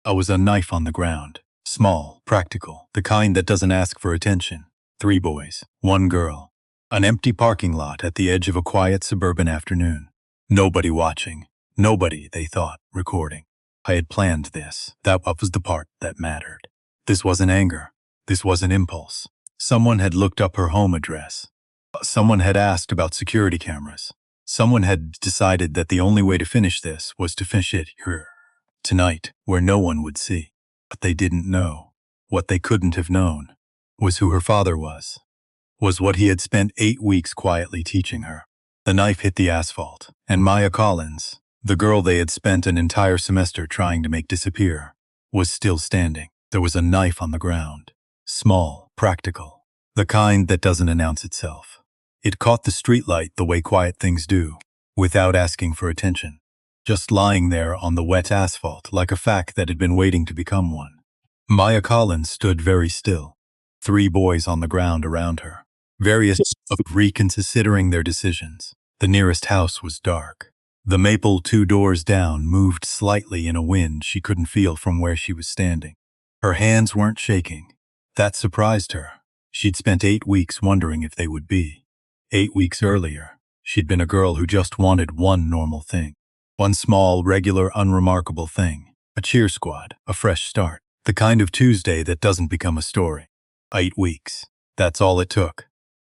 Was a knife on the ground. Small, practical, the kind that doesn't ask for attention. 3 boys, 1 girl. An empty parking lot at the edge of a quiet suburban afternoon. Nobody watching. Nobody, they thought, recording. I had planned this. That was the part that mattered. This wasn't anger. This wasn't impulse. Someone had looked up her home address. Someone had asked about security cameras. Someone had decided that the only way to finish this was to finish it here, tonight, where no one would see. But they didn't know. What they couldn't have known was who her father was what he had spent 8 weeks quietly teaching her. The knife hit the asphalt, and Maya Collins, the girl they had spent an entire semester trying to make disappear, was still standing. There was a knife on the ground. Small, practical, the kind that doesn't announce itself. It caught the streetlight the way quiet things do, without asking for attention. Just lying there on the wet asphalt like a fact that had been waiting to become one. Maya Collins stood very still. 3 boys on the ground around her, various of reconsidering their decisions. The nearest house was dark. The maple 2 doors down moved slightly in a wind she couldn't feel from where she was standing. Her hands weren't shaking. That surprised her. She'd spent 8 weeks wondering if they would be. 8 weeks earlier, she'd been a girl who just wanted one normal thing. One small, regular, unremarkable thing. A cheer squad, a fresh start. The kind of Tuesday that doesn't become a story. 8 weeks. That's all it took.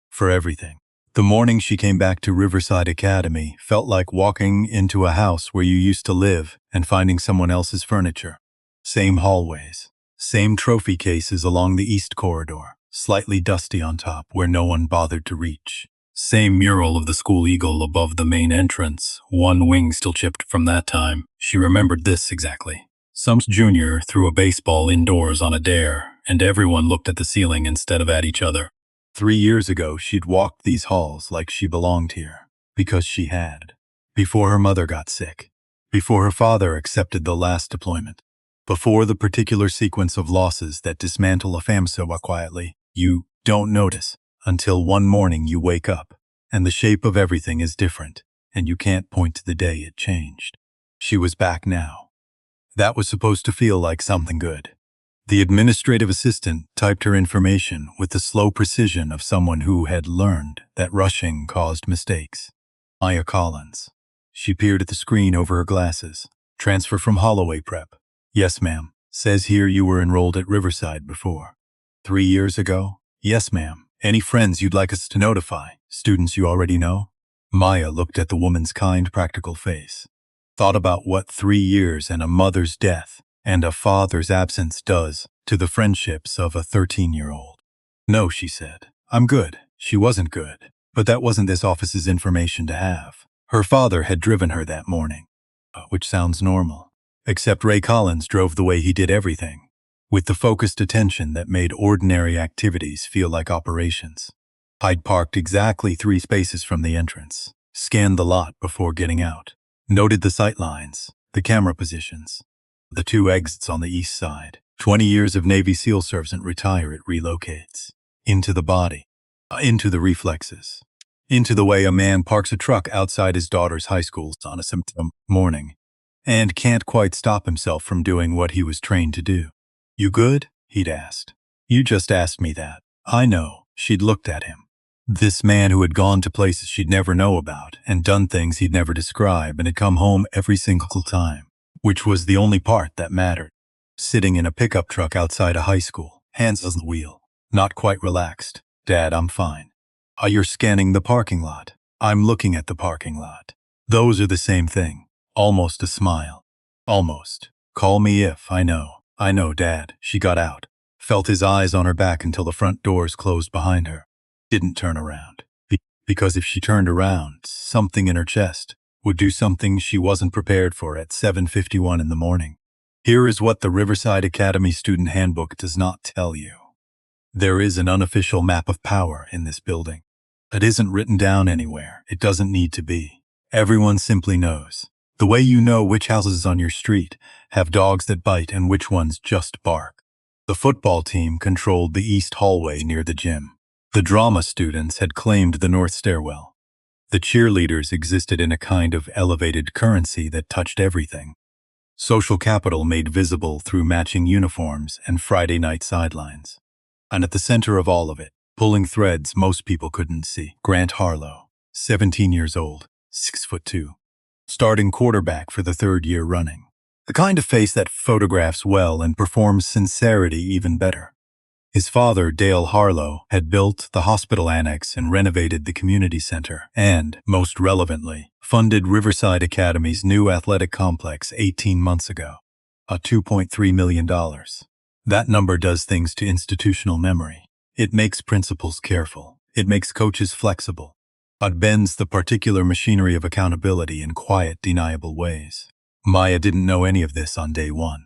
For everything. The morning she came back to Riverside Academy felt like walking into a house where you used to live and finding someone else's furniture. Same hallways. Same trophy cases along the east corridor, slightly dusty on top where no one bothered to reach. Same mural of the school eagle above the main entrance, one wing still chipped from that time. She remembered this exactly. Some junior threw a baseball indoors on a dare, and everyone looked at the ceiling instead of at each other. 3 years ago, she'd walked these halls like she belonged here, because she had. Before her mother got sick. Before her father accepted the last deployment. Before the particular sequence of losses that dismantle a family so quietly, you don't notice, until one morning you wake up, and the shape of everything is different, and you can't point to the day it changed. She was back now. That was supposed to feel like something good. The administrative assistant typed her information with the slow precision of someone who had learned that rushing caused mistakes. Maya Collins. She peered at the screen over her glasses. Transfer from Holloway Prep. Yes, ma'am. Says here you were enrolled at Riverside before. 3 years ago? Yes, ma'am. Any friends you'd like us to notify? Students you already know? Maya looked at the woman's kind, practical face. Thought about what 3 years and a mother's death and a father's absence does to the friendships of a 13-year-old. No, she said. I'm good. She wasn't good. But that wasn't this office's information to have. Her father had driven her that morning. Which sounds normal. Except Ray Collins drove the way he did everything, with the focused attention that made ordinary activities feel like operations. I'd parked exactly 3 spaces from the entrance, scanned the lot before getting out, noted the sight lines, the camera positions, the 2 exits on the east side. 20 years of Navy SEAL service and retire, it relocates. Into the body, into the reflexes, into the way a man parks a truck outside his daughter's high school on a September morning, and can't quite stop himself from doing what he was trained to do. You good? He'd asked. You just asked me that. I know. She'd looked at him. This man who had gone to places she'd never know about and done things he'd never describe and had come home every single time, which was the only part that mattered. Sitting in a pickup truck outside a high school, hands on the wheel, not quite relaxed. Dad, I'm fine. You're scanning the parking lot. I'm looking at the parking lot. Those are the same thing. Almost a smile. Almost. Call me if I know. I know, Dad. She got out. Felt his eyes on her back until the front doors closed behind her. Didn't turn around. Because if she turned around, something in her chest would do something she wasn't prepared for at 7:51 in the morning. Here is what the Riverside Academy Student Handbook does not tell you. There is an unofficial map of power in this building. It isn't written down anywhere. It doesn't need to be. Everyone simply knows. The way you know which houses on your street have dogs that bite and which ones just bark. The football team controlled the east hallway near the gym. The drama students had claimed the north stairwell. The cheerleaders existed in a kind of elevated currency that touched everything. Social capital made visible through matching uniforms and Friday night sidelines. And at the center of all of it, pulling threads most people couldn't see, Grant Harlow, 17 years old, 6'2", starting quarterback for the third year running. The kind of face that photographs well and performs sincerity even better. His father, Dale Harlow, had built the hospital annex and renovated the community center and, most relevantly, funded Riverside Academy's new athletic complex 18 months ago, a $2.3 million. That number does things to institutional memory. It makes principals careful. It makes coaches flexible. It bends the particular machinery of accountability in quiet, deniable ways. Maya didn't know any of this on day one.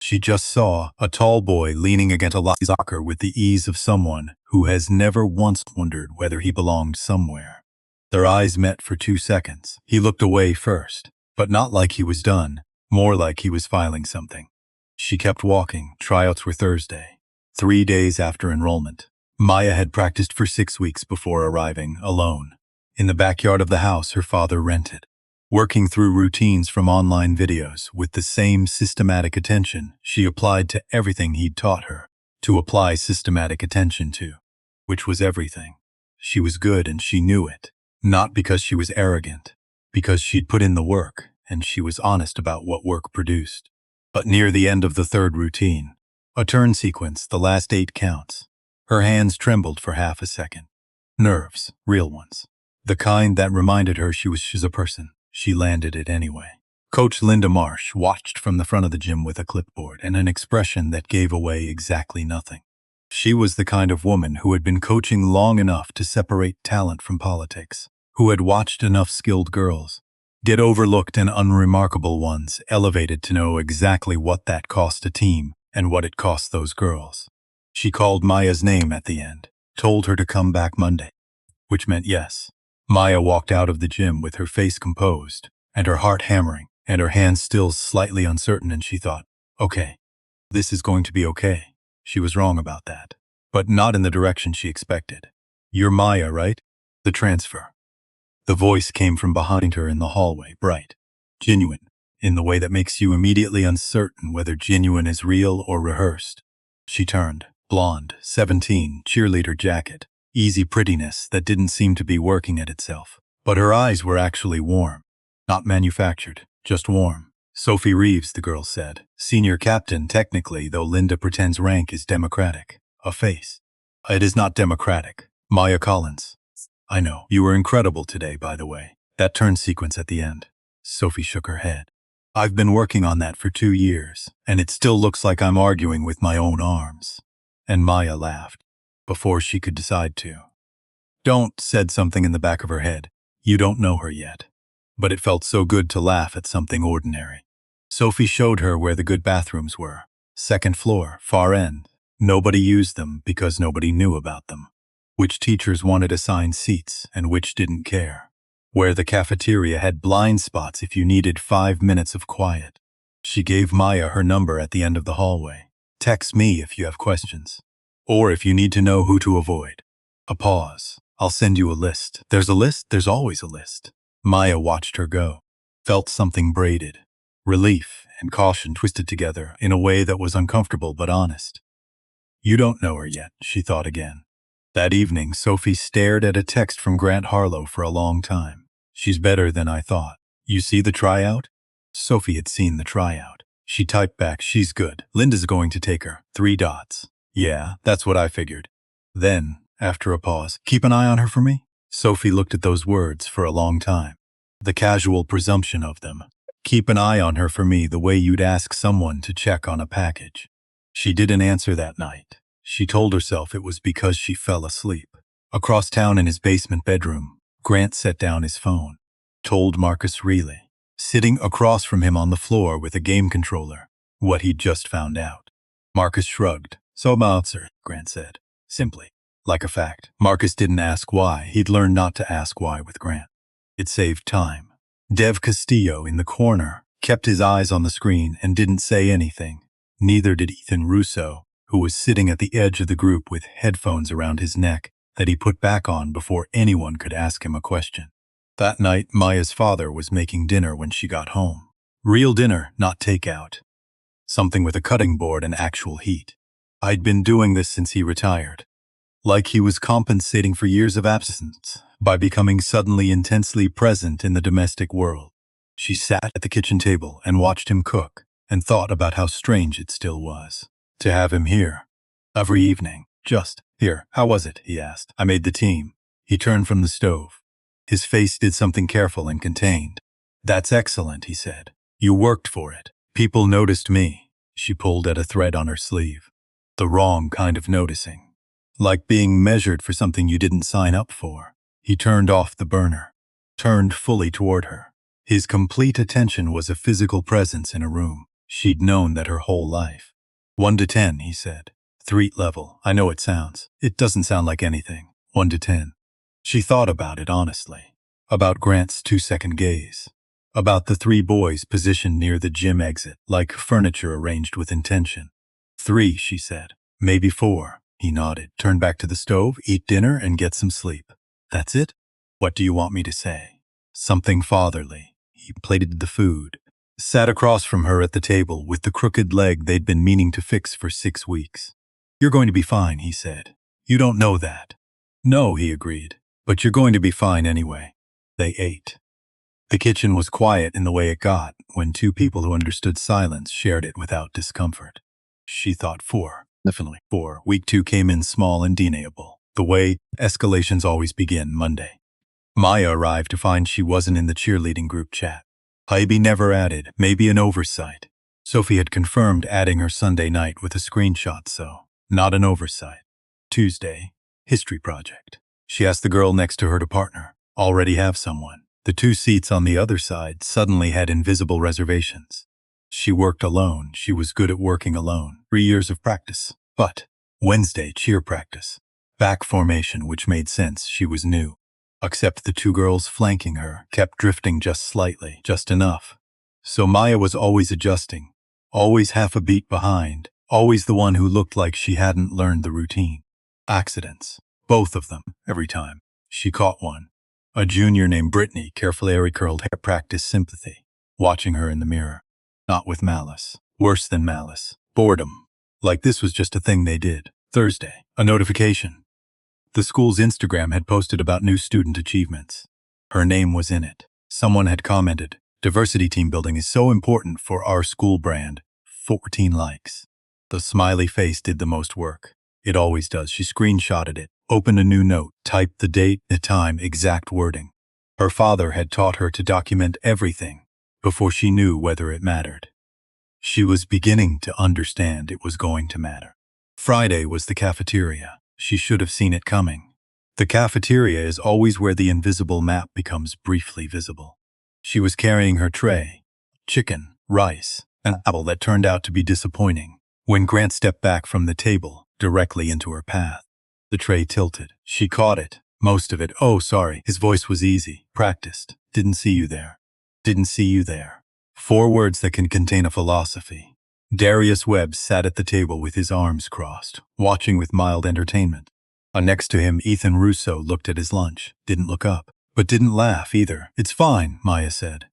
She just saw a tall boy leaning against a locker with the ease of someone who has never once wondered whether he belonged somewhere. Their eyes met for 2 seconds. He looked away first, but not like he was done, more like he was filing something. She kept walking. Tryouts were Thursday, 3 days after enrollment. Maya had practiced for 6 weeks before arriving, alone, in the backyard of the house her father rented. Working through routines from online videos with the same systematic attention she applied to everything he'd taught her to apply systematic attention to, which was everything. She was good and she knew it, not because she was arrogant, because she'd put in the work and she was honest about what work produced. But near the end of the third routine, a turn sequence, the last 8 counts, her hands trembled for half a second. Nerves, real ones. The kind that reminded her she was a person. She landed it anyway. Coach Linda Marsh watched from the front of the gym with a clipboard and an expression that gave away exactly nothing. She was the kind of woman who had been coaching long enough to separate talent from politics, who had watched enough skilled girls get overlooked and unremarkable ones elevated to know exactly what that cost a team and what it cost those girls. She called Maya's name at the end, told her to come back Monday, which meant yes. Maya walked out of the gym with her face composed, and her heart hammering, and her hands still slightly uncertain, and she thought, okay, this is going to be okay. She was wrong about that, but not in the direction she expected. You're Maya, right? The transfer. The voice came from behind her in the hallway, bright, genuine, in the way that makes you immediately uncertain whether genuine is real or rehearsed. She turned, blonde, 17, cheerleader jacket. Easy prettiness that didn't seem to be working at itself. But her eyes were actually warm. Not manufactured, just warm. Sophie Reeves, the girl said. Senior captain, technically, though Linda pretends rank is democratic. A face. It is not democratic. Maya Collins. I know. You were incredible today, by the way. That turn sequence at the end. Sophie shook her head. I've been working on that for 2 years, and it still looks like I'm arguing with my own arms. And Maya laughed. Before she could decide to. Don't, said something in the back of her head. You don't know her yet. But it felt so good to laugh at something ordinary. Sophie showed her where the good bathrooms were. 2nd floor, far end. Nobody used them because nobody knew about them. Which teachers wanted assigned seats and which didn't care. Where the cafeteria had blind spots if you needed 5 minutes of quiet. She gave Maya her number at the end of the hallway. Text me if you have questions. Or if you need to know who to avoid. A pause. I'll send you a list. There's a list? There's always a list. Maya watched her go. Felt something braided. Relief and caution twisted together in a way that was uncomfortable but honest. You don't know her yet, she thought again. That evening, Sophie stared at a text from Grant Harlow for a long time. She's better than I thought. You see the tryout? Sophie had seen the tryout. She typed back, she's good. Linda's going to take her. 3 dots. Yeah, that's what I figured. Then, after a pause, keep an eye on her for me? Sophie looked at those words for a long time. The casual presumption of them. Keep an eye on her for me the way you'd ask someone to check on a package. She didn't answer that night. She told herself it was because she fell asleep. Across town in his basement bedroom, Grant set down his phone. Told Marcus Reilly, sitting across from him on the floor with a game controller, what he'd just found out. Marcus shrugged. So about, sir, Grant said. Simply. Like a fact. Marcus didn't ask why. He'd learned not to ask why with Grant. It saved time. Dev Castillo, in the corner, kept his eyes on the screen and didn't say anything. Neither did Ethan Russo, who was sitting at the edge of the group with headphones around his neck that he put back on before anyone could ask him a question. That night, Maya's father was making dinner when she got home. Real dinner, not takeout. Something with a cutting board and actual heat. I'd been doing this since he retired. Like he was compensating for years of absence by becoming suddenly intensely present in the domestic world. She sat at the kitchen table and watched him cook and thought about how strange it still was to have him here. Every evening, just, "Here, how was it?" he asked. "I made the team." He turned from the stove. His face did something careful and contained. "That's excellent," he said. "You worked for it. People noticed me." She pulled at a thread on her sleeve. The wrong kind of noticing. Like being measured for something you didn't sign up for. He turned off the burner. Turned fully toward her. His complete attention was a physical presence in a room. She'd known that her whole life. 1 to 10, he said. 3 level. I know it doesn't sound like anything. 1 to 10. She thought about it honestly. About Grant's 2-second gaze. About the 3 boys positioned near the gym exit, like furniture arranged with intention. 3, she said. Maybe 4. He nodded. Turn back to the stove, eat dinner, and get some sleep. That's it? What do you want me to say? Something fatherly. He plated the food. Sat across from her at the table with the crooked leg they'd been meaning to fix for 6 weeks. You're going to be fine, he said. You don't know that. No, he agreed. But you're going to be fine anyway. They ate. The kitchen was quiet in the way it got when 2 people who understood silence shared it without discomfort. She thought 4. Definitely 4. Week 2 came in small and deniable. The way escalations always begin Monday. Maya arrived to find she wasn't in the cheerleading group chat. Hybe never added, maybe an oversight. Sophie had confirmed adding her Sunday night with a screenshot, so not an oversight. Tuesday, history project. She asked the girl next to her to partner. Already have someone. The 2 seats on the other side suddenly had invisible reservations. She worked alone. She was good at working alone. 3 years of practice. But Wednesday, cheer practice. Back formation, which made sense. She was new. Except the 2 girls flanking her kept drifting just slightly, just enough. So Maya was always adjusting. Always half a beat behind. Always the one who looked like she hadn't learned the routine. Accidents. Both of them, every time. She caught one. A junior named Brittany, carefully curled hair, practiced sympathy, watching her in the mirror. Not with malice. Worse than malice. Boredom. Like this was just a thing they did. Thursday. A notification. The school's Instagram had posted about new student achievements. Her name was in it. Someone had commented, "Diversity team building is so important for our school brand." 14 likes. The smiley face did the most work. It always does. She screenshotted it, opened a new note, typed the date, the time, exact wording. Her father had taught her to document everything before she knew whether it mattered. She was beginning to understand it was going to matter. Friday was the cafeteria. She should have seen it coming. The cafeteria is always where the invisible map becomes briefly visible. She was carrying her tray, chicken, rice, an apple that turned out to be disappointing, when Grant stepped back from the table, directly into her path. The tray tilted. She caught it. Most of it. "Oh, sorry." His voice was easy. "Practiced. Didn't see you there. Didn't see you there." 4 words that can contain a philosophy. Darius Webb sat at the table with his arms crossed, watching with mild entertainment. Next to him, Ethan Russo looked at his lunch, didn't look up, but didn't laugh either. "It's fine," Maya said.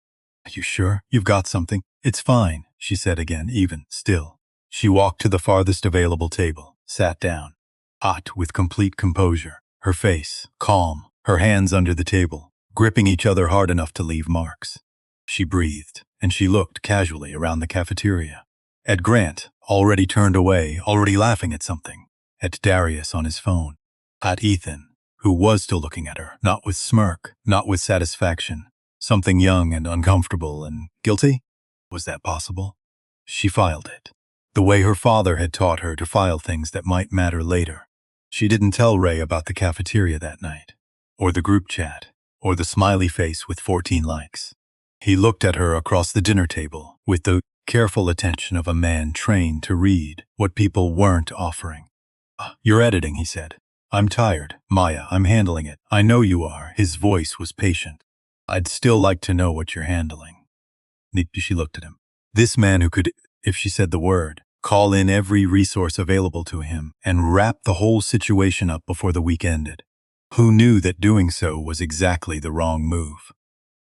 "Are you sure? You've got something?" "It's fine," she said again, even, still. She walked to the farthest available table, sat down. Hot, with complete composure. Her face, calm, her hands under the table, gripping each other hard enough to leave marks. She breathed, and she looked casually around the cafeteria. At Grant, already turned away, already laughing at something. At Darius on his phone. At Ethan, who was still looking at her, not with smirk, not with satisfaction. Something young and uncomfortable and guilty? Was that possible? She filed it. The way her father had taught her to file things that might matter later. She didn't tell Ray about the cafeteria that night, or the group chat, or the smiley face with 14 likes. He looked at her across the dinner table with the careful attention of a man trained to read what people weren't offering. "You're editing," he said. "I'm tired. Maya, I'm handling it." "I know you are." His voice was patient. "I'd still like to know what you're handling." She looked at him. This man who could, if she said the word, call in every resource available to him and wrap the whole situation up before the week ended. Who knew that doing so was exactly the wrong move.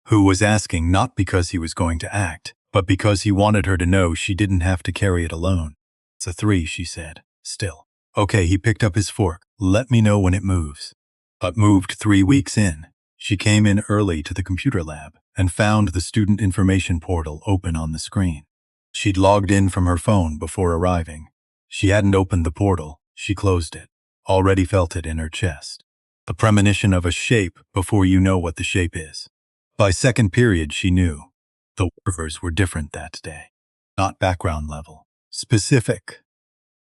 Who was asking not because he was going to act, but because he wanted her to know she didn't have to carry it alone. It's a 3, she said, still. Okay, he picked up his fork. Let me know when it moves. It moved 3 weeks in. She came in early to the computer lab and found the student information portal open on the screen. She'd logged in from her phone before arriving. She hadn't opened the portal. She closed it. Already felt it in her chest. The premonition of a shape before you know what the shape is. By second period, she knew. The workers were different that day. Not background level. Specific.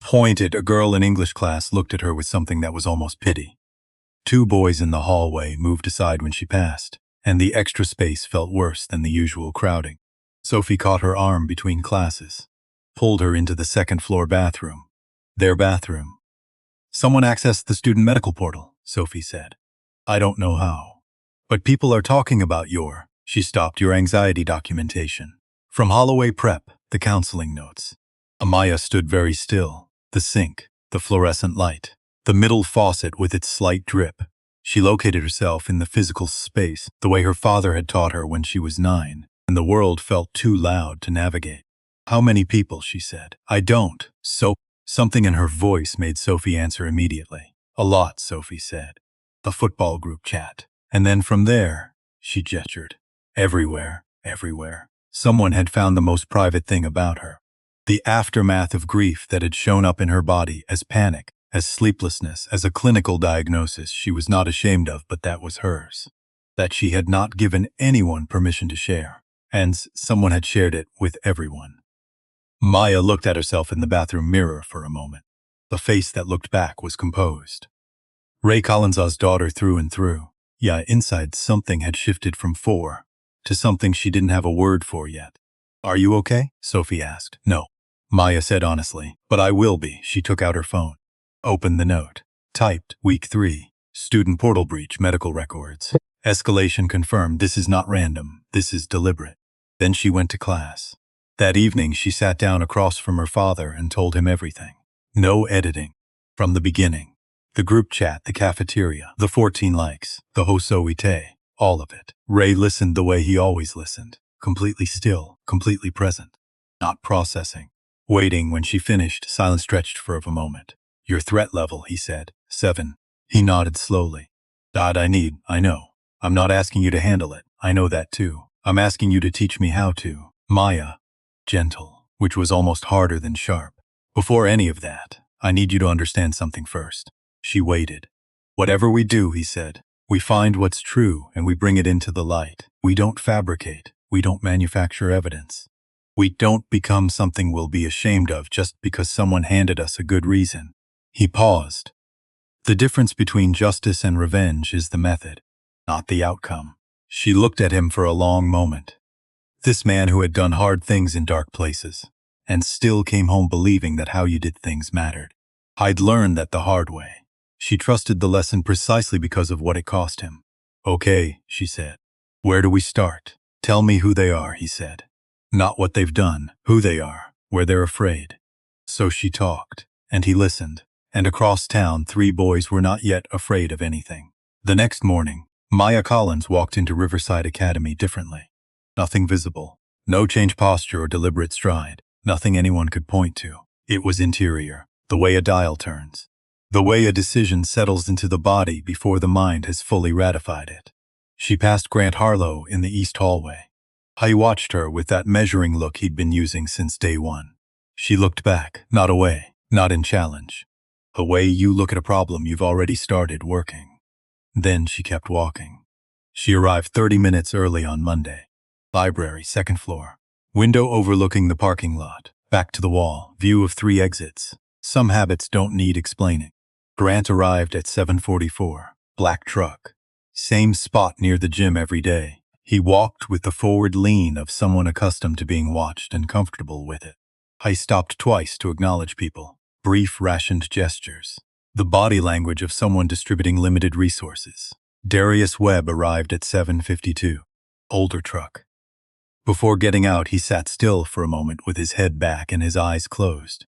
Pointed, a girl in English class looked at her with something that was almost pity. 2 boys in the hallway moved aside when she passed, and the extra space felt worse than the usual crowding. Sophie caught her arm between classes, pulled her into the second-floor bathroom. Their bathroom. Someone accessed the student medical portal, Sophie said. I don't know how. But people are talking about she stopped, your anxiety documentation. From Holloway Prep, the counseling notes. Amaya stood very still. The sink, the fluorescent light, the middle faucet with its slight drip. She located herself in the physical space, the way her father had taught her when she was 9, and the world felt too loud to navigate. How many people, she said. I don't. Something in her voice made Sophie answer immediately. A lot, Sophie said. The football group chat. And then from there, she gestured. Everywhere. Someone had found the most private thing about her. The aftermath of grief that had shown up in her body as panic, as sleeplessness, as a clinical diagnosis she was not ashamed of, but that was hers. That she had not given anyone permission to share. And someone had shared it with everyone. Maya looked at herself in the bathroom mirror for a moment. The face that looked back was composed. Ray Collins's daughter through and through. Yeah, inside something had shifted from 4 to something she didn't have a word for yet. Are you okay? Sophie asked. No, Maya said honestly, but I will be. She took out her phone. Opened the note. Typed, week 3, student portal breach, medical records. Escalation confirmed. This is not random. This is deliberate. Then she went to class. That evening, she sat down across from her father and told him everything. No editing. From the beginning. The group chat, the cafeteria, the 14 likes, the hosoite, all of it. Ray listened the way he always listened. Completely still, completely present. Not processing. Waiting. When she finished, silence stretched for a moment. Your threat level, he said. 7. He nodded slowly. I know. I'm not asking you to handle it. I know that too. I'm asking you to teach me how to. Maya. Gentle, which was almost harder than sharp. Before any of that, I need you to understand something first. She waited. Whatever we do, he said, we find what's true and we bring it into the light. We don't fabricate. We don't manufacture evidence. We don't become something we'll be ashamed of just because someone handed us a good reason. He paused. The difference between justice and revenge is the method, not the outcome. She looked at him for a long moment. This man who had done hard things in dark places, and still came home believing that how you did things mattered. I'd learned that the hard way. She trusted the lesson precisely because of what it cost him. Okay, she said. Where do we start? Tell me who they are, he said. Not what they've done, who they are, where they're afraid. So she talked, and he listened, and across town 3 boys were not yet afraid of anything. The next morning, Maya Collins walked into Riverside Academy differently. Nothing visible, no change posture or deliberate stride, nothing anyone could point to. It was interior, the way a dial turns, the way a decision settles into the body before the mind has fully ratified it. She passed Grant Harlow in the east hallway. I watched her with that measuring look he'd been using since day 1. She looked back, not away, not in challenge. The way you look at a problem you've already started working. Then she kept walking. She arrived 30 minutes early on Monday. Library, 2nd floor. Window overlooking the parking lot. Back to the wall. View of 3 exits. Some habits don't need explaining. Grant arrived at 7:44. Black truck. Same spot near the gym every day. He walked with the forward lean of someone accustomed to being watched and comfortable with it. I stopped twice to acknowledge people. Brief, rationed gestures. The body language of someone distributing limited resources. Darius Webb arrived at 7:52. Older truck. Before getting out, he sat still for a moment with his head back and his eyes closed.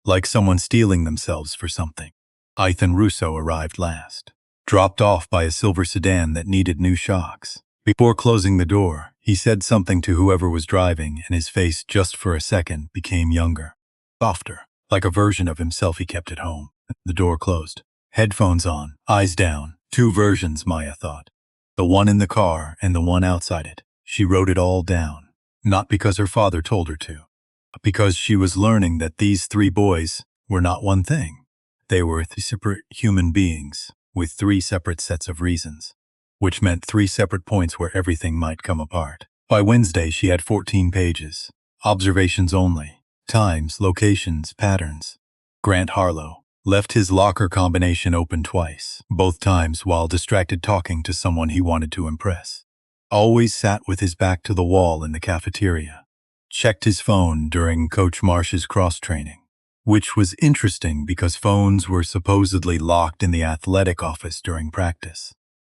Like someone steeling themselves for something. Ethan Russo arrived last. Dropped off by a silver sedan that needed new shocks. Before closing the door, He said something to whoever was driving, and his face, just for a second, became younger. Softer. Like a version of himself he kept at home. The door closed. Headphones on, eyes down. Two versions, Maya thought. The one in the car and the one outside it. She wrote it all down. Not because her father told her to, but because she was learning that these three boys were not one thing. They were three separate human beings with three separate sets of reasons, which meant three separate points where everything might come apart. By Wednesday, she had 14 pages. Observations only. Times, locations, patterns. Grant Harlow left his locker combination open twice, both times while distracted talking to someone he wanted to impress. Always sat with his back to the wall in the cafeteria. Checked his phone during Coach Marsh's cross-training, which was interesting because phones were supposedly locked in the athletic office during practice.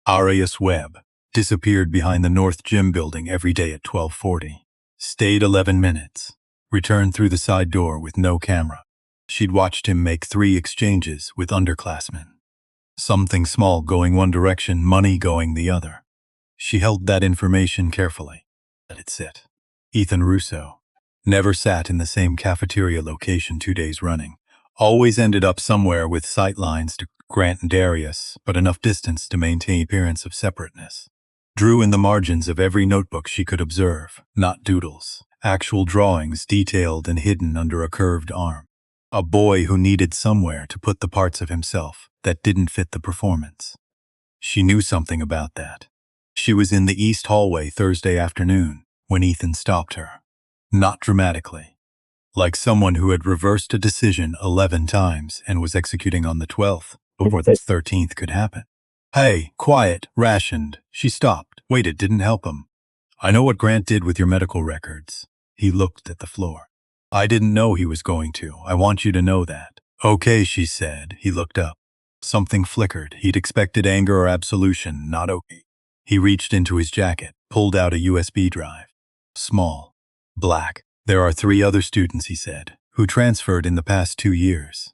Arias Webb disappeared behind the North Gym building every day at 12:40. Stayed 11 minutes. Returned through the side door with no camera. She'd watched him make 3 exchanges with underclassmen. Something small going one direction, money going the other. She held that information carefully. Let it sit. Ethan Russo never sat in the same cafeteria location 2 days running. Always ended up somewhere with sightlines to Grant and Darius, but enough distance to maintain appearance of separateness. Drew in the margins of every notebook she could observe, not doodles. Actual drawings detailed and hidden under a curved arm. A boy who needed somewhere to put the parts of himself that didn't fit the performance. She knew something about that. She was in the East hallway Thursday afternoon when Ethan stopped her. Not dramatically. Like someone who had reversed a decision 11 times and was executing on the 12th before the 13th could happen. Hey, quiet, rationed. She stopped. Wait, it didn't help him. I know what Grant did with your medical records. He looked at the floor. I didn't know he was going to. I want you to know that. Okay, she said. He looked up. Something flickered. He'd expected anger or absolution, not okay. He reached into his jacket, pulled out a USB drive. Small. Black. There are 3 other students, he said, who transferred in the past 2 years.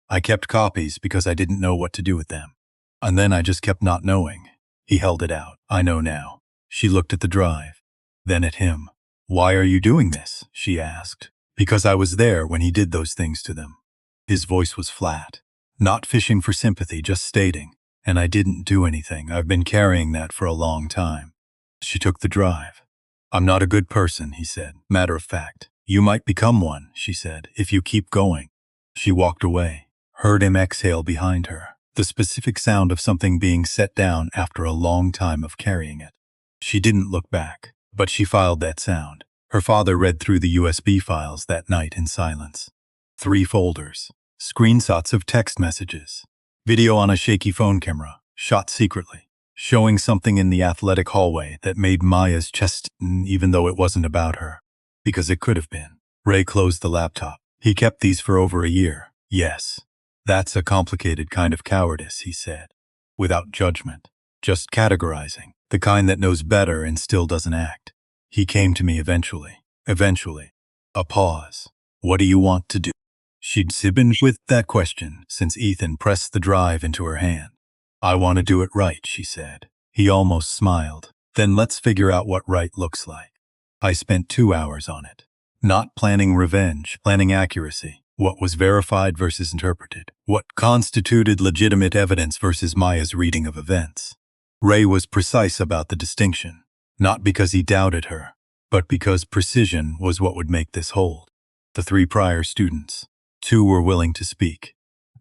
I kept copies because I didn't know what to do with them. And then I just kept not knowing. He held it out. I know now. She looked at the drive. Then at him. Why are you doing this? She asked. Because I was there when he did those things to them. His voice was flat. Not fishing for sympathy, just stating. And I didn't do anything. I've been carrying that for a long time. She took the drive. I'm not a good person, he said. Matter of fact. You might become one, she said, if you keep going. She walked away. Heard him exhale behind her. The specific sound of something being set down after a long time of carrying it. She didn't look back, but she filed that sound. Her father read through the USB files that night in silence. 3 folders. Screenshots of text messages. Video on a shaky phone camera, shot secretly, showing something in the athletic hallway that made Maya's chest even though it wasn't about her. Because it could have been. Ray closed the laptop. He kept these for over a year. Yes. That's a complicated kind of cowardice, he said. Without judgment. Just categorizing. The kind that knows better and still doesn't act. He came to me eventually. Eventually. A pause. What do you want to do? She'd been with that question since Ethan pressed the drive into her hand. I want to do it right, she said. He almost smiled. Then let's figure out what right looks like. I spent 2 hours on it. Not planning revenge, planning accuracy. What was verified versus interpreted. What constituted legitimate evidence versus Maya's reading of events. Ray was precise about the distinction. Not because he doubted her, but because precision was what would make this hold. The 3 prior students. 2 were willing to speak.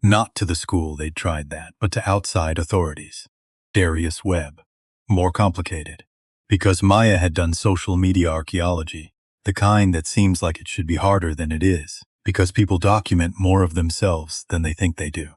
Not to the school, they'd tried that, but to outside authorities. Darius Webb. More complicated. Because Maya had done social media archaeology, the kind that seems like it should be harder than it is, because people document more of themselves than they think they do.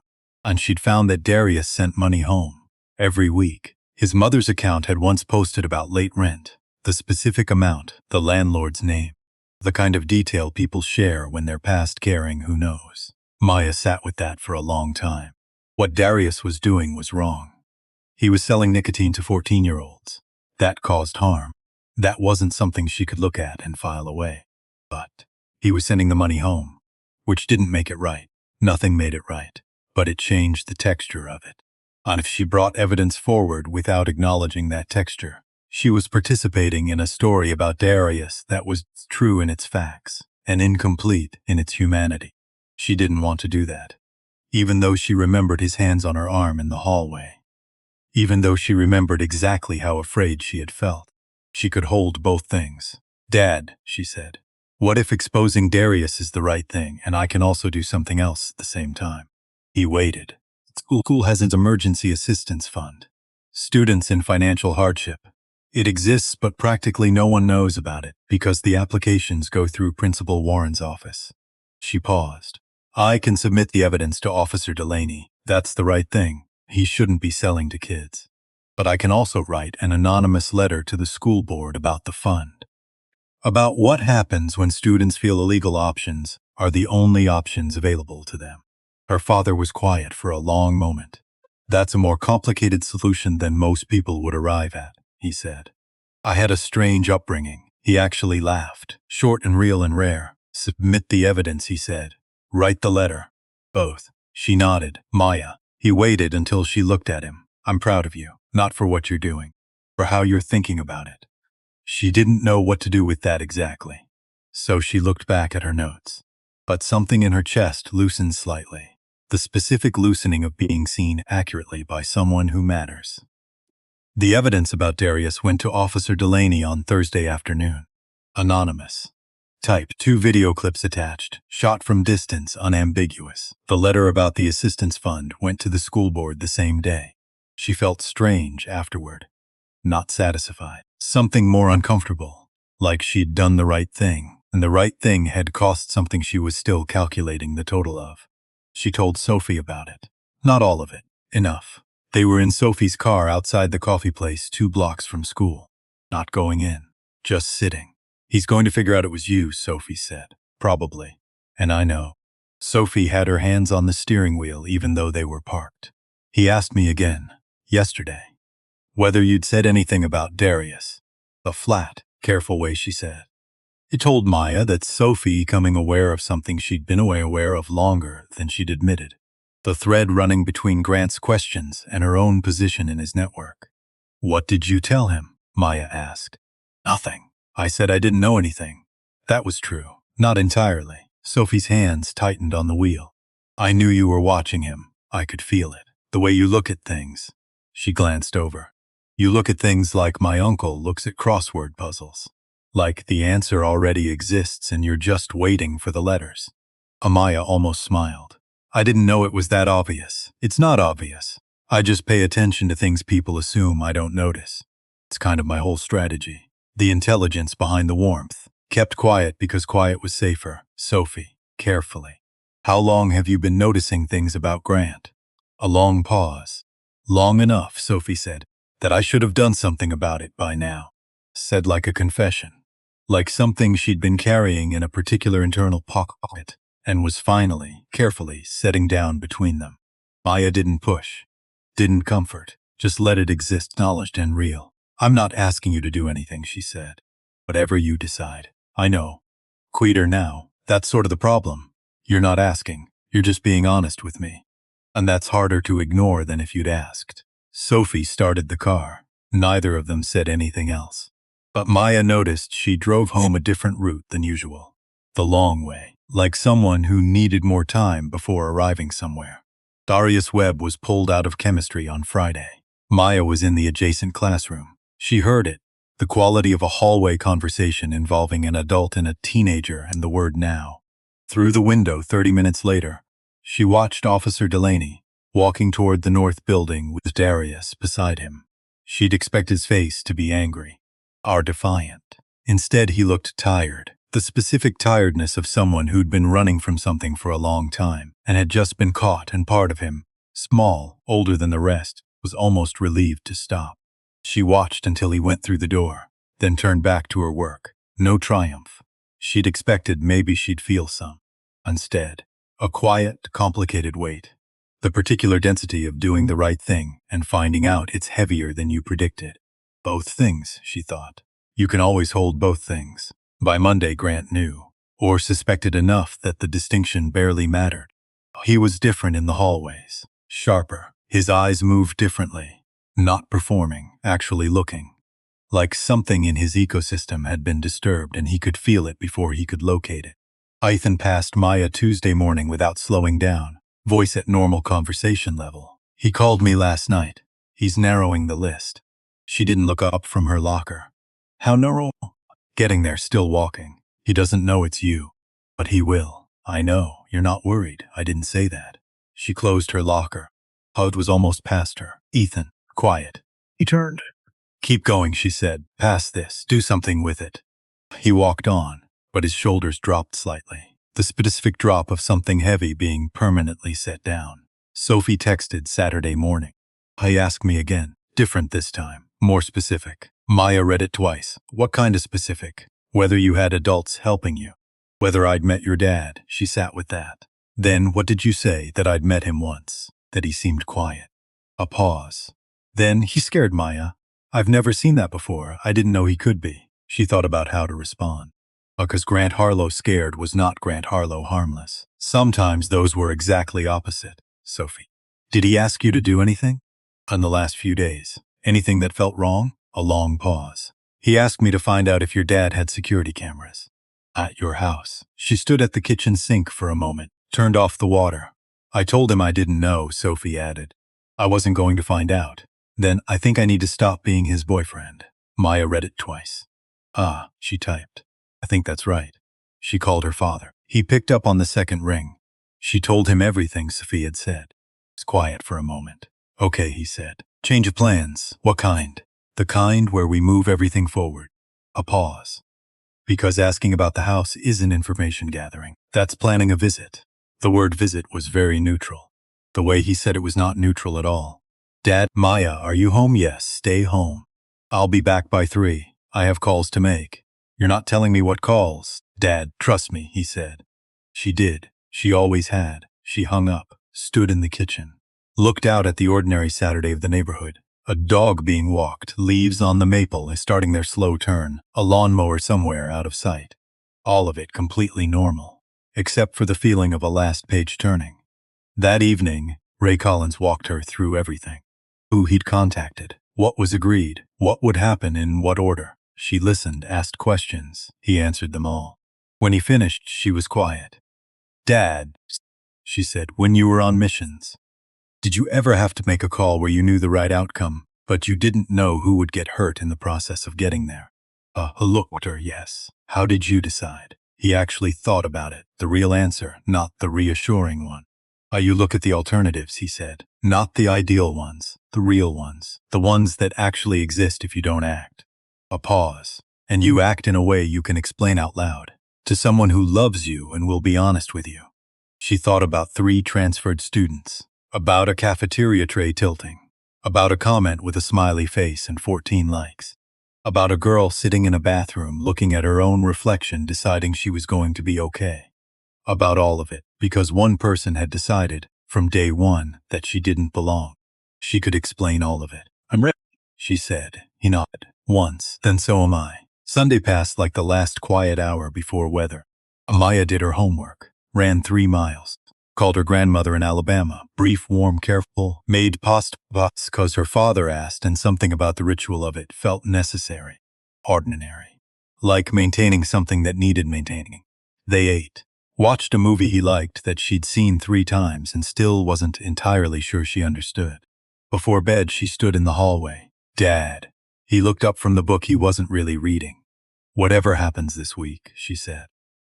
And she'd found that Darius sent money home. Every week. His mother's account had once posted about late rent, the specific amount, the landlord's name. The kind of detail people share when they're past caring who knows. Maya sat with that for a long time. What Darius was doing was wrong. He was selling nicotine to 14-year-olds. That caused harm. That wasn't something she could look at and file away. But he was sending the money home, which didn't make it right. Nothing made it right, but it changed the texture of it. And if she brought evidence forward without acknowledging that texture, She was participating in a story about Darius that was true in its facts and incomplete in its humanity. She didn't want to do that, even though she remembered his hands on her arm in the hallway. Even though she remembered exactly how afraid she had felt. She could hold both things. Dad, she said, what if exposing Darius is the right thing and I can also do something else at the same time? He waited. School has an emergency assistance fund. Students in financial hardship. It exists, but practically no one knows about it because the applications go through Principal Warren's office. She paused. I can submit the evidence to Officer Delaney. That's the right thing. He shouldn't be selling to kids. But I can also write an anonymous letter to the school board about the fund. About what happens when students feel illegal options are the only options available to them. Her father was quiet for a long moment. That's a more complicated solution than most people would arrive at, he said. I had a strange upbringing. He actually laughed. Short and real and rare. Submit the evidence, he said. Write the letter. Both. She nodded. Maya. He waited until she looked at him. I'm proud of you, not for what you're doing, for how you're thinking about it. She didn't know what to do with that exactly. So she looked back at her notes. But something in her chest loosened slightly. The specific loosening of being seen accurately by someone who matters. The evidence about Darius went to Officer Delaney on Thursday afternoon. Anonymous. Type 2 video clips attached, shot from distance, unambiguous. The letter about the assistance fund went to the school board the same day. She felt strange afterward. Not satisfied. Something more uncomfortable. Like she'd done the right thing, and the right thing had cost something she was still calculating the total of. She told Sophie about it. Not all of it. Enough. They were in Sophie's car outside the coffee place 2 blocks from school. Not going in. Just sitting. He's going to figure out it was you, Sophie said. Probably. And I know. Sophie had her hands on the steering wheel even though they were parked. He asked me again, yesterday, whether you'd said anything about Darius. The flat, careful way she said. It told Maya that Sophie becoming aware of something she'd been aware of longer than she'd admitted. The thread running between Grant's questions and her own position in his network. What did you tell him? Maya asked. Nothing. I said I didn't know anything. That was true. Not entirely. Sophie's hands tightened on the wheel. I knew you were watching him. I could feel it. The way you look at things. She glanced over. You look at things like my uncle looks at crossword puzzles. Like the answer already exists and you're just waiting for the letters. Amaya almost smiled. I didn't know it was that obvious. It's not obvious. I just pay attention to things people assume I don't notice. It's kind of my whole strategy. The intelligence behind the warmth. Kept quiet because quiet was safer. Sophie, carefully. How long have you been noticing things about Grant? A long pause. Long enough, Sophie said, that I should have done something about it by now. Said like a confession. Like something she'd been carrying in a particular internal pocket and was finally, carefully, setting down between them. Maya didn't push. Didn't comfort. Just let it exist, acknowledged and real. I'm not asking you to do anything, she said. Whatever you decide. I know. Quieter now. That's sort of the problem. You're not asking. You're just being honest with me. And that's harder to ignore than if you'd asked. Sophie started the car. Neither of them said anything else. But Maya noticed she drove home a different route than usual. The long way. Like someone who needed more time before arriving somewhere. Darius Webb was pulled out of chemistry on Friday. Maya was in the adjacent classroom. She heard it, the quality of a hallway conversation involving an adult and a teenager and the word now. Through the window 30 minutes later, she watched Officer Delaney, walking toward the north building with Darius beside him. She'd expect his face to be angry, or defiant. Instead, he looked tired, the specific tiredness of someone who'd been running from something for a long time and had just been caught, and part of him, small, older than the rest, was almost relieved to stop. She watched until he went through the door, then turned back to her work. No triumph. She'd expected maybe she'd feel some. Instead, a quiet, complicated weight. The particular density of doing the right thing and finding out it's heavier than you predicted. Both things, she thought. You can always hold both things. By Monday, Grant knew, or suspected enough that the distinction barely mattered. He was different in the hallways. Sharper. His eyes moved differently. Not performing, actually looking. like something in his ecosystem had been disturbed and he could feel it before he could locate it. Ethan passed Maya Tuesday morning without slowing down, voice at normal conversation level. He called me last night. He's narrowing the list. She didn't look up from her locker. How narrow? Getting there, still walking. He doesn't know it's you. But he will. I know. You're not worried. I didn't say that. She closed her locker. Hud was almost past her. Ethan, quiet. He turned. Keep going, she said. Pass this. Do something with it. He walked on, but his shoulders dropped slightly. The specific drop of something heavy being permanently set down. Sophie texted Saturday morning. He asked me again. Different this time. More specific. Maya read it twice. What kind of specific? Whether you had adults helping you. Whether I'd met your dad. She sat with that. Then, what did you say? That I'd met him once. That he seemed quiet. A pause. Then, he scared Maya. I've never seen that before. I didn't know he could be. She thought about how to respond. Because Grant Harlow scared was not Grant Harlow harmless. Sometimes those were exactly opposite. Sophie. Did he ask you to do anything? In the last few days. Anything that felt wrong? A long pause. He asked me to find out if your dad had security cameras. At your house. She stood at the kitchen sink for a moment, turned off the water. I told him I didn't know, Sophie added. I wasn't going to find out. Then I think I need to stop being his boyfriend. Maya read it twice. Ah, she typed. I think that's right. She called her father. He picked up on the second ring. She told him everything Sophie had said. He was quiet for a moment. Okay, he said. Change of plans. What kind? The kind where we move everything forward. A pause. Because asking about the house isn't information gathering. That's planning a visit. The word visit was very neutral. The way he said it was not neutral at all. Dad, Maya, are you home? Yes, stay home. I'll be back by 3. I have calls to make. You're not telling me what calls. Dad, trust me, he said. She did. She always had. She hung up, stood in the kitchen, looked out at the ordinary Saturday of the neighborhood. A dog being walked, leaves on the maple is starting their slow turn, a lawnmower somewhere out of sight. All of it completely normal, except for the feeling of a last page turning. That evening, Ray Collins walked her through everything. Who he'd contacted, what was agreed, what would happen in what order. She listened, asked questions. He answered them all. When he finished, she was quiet. Dad, she said, when you were on missions, did you ever have to make a call where you knew the right outcome, but you didn't know who would get hurt in the process of getting there? Looked her, yes. How did you decide? He actually thought about it, the real answer, not the reassuring one. You look at the alternatives, he said. Not the ideal ones, the real ones, the ones that actually exist if you don't act. A pause. And you act in a way you can explain out loud, to someone who loves you and will be honest with you. She thought about 3 transferred students, about a cafeteria tray tilting, about a comment with a smiley face and 14 likes, about a girl sitting in a bathroom looking at her own reflection deciding she was going to be okay. About all of it, because one person had decided, from day one, that she didn't belong. She could explain all of it. I'm ready, she said. He nodded. Once, then so am I. Sunday passed like the last quiet hour before weather. Maya did her homework, ran 3 miles, called her grandmother in Alabama, brief, warm, careful, made pasta cause her father asked, and something about the ritual of it felt necessary, ordinary, like maintaining something that needed maintaining. They ate. Watched a movie he liked that she'd seen 3 times and still wasn't entirely sure she understood. Before bed, she stood in the hallway. Dad. He looked up from the book he wasn't really reading. Whatever happens this week, she said,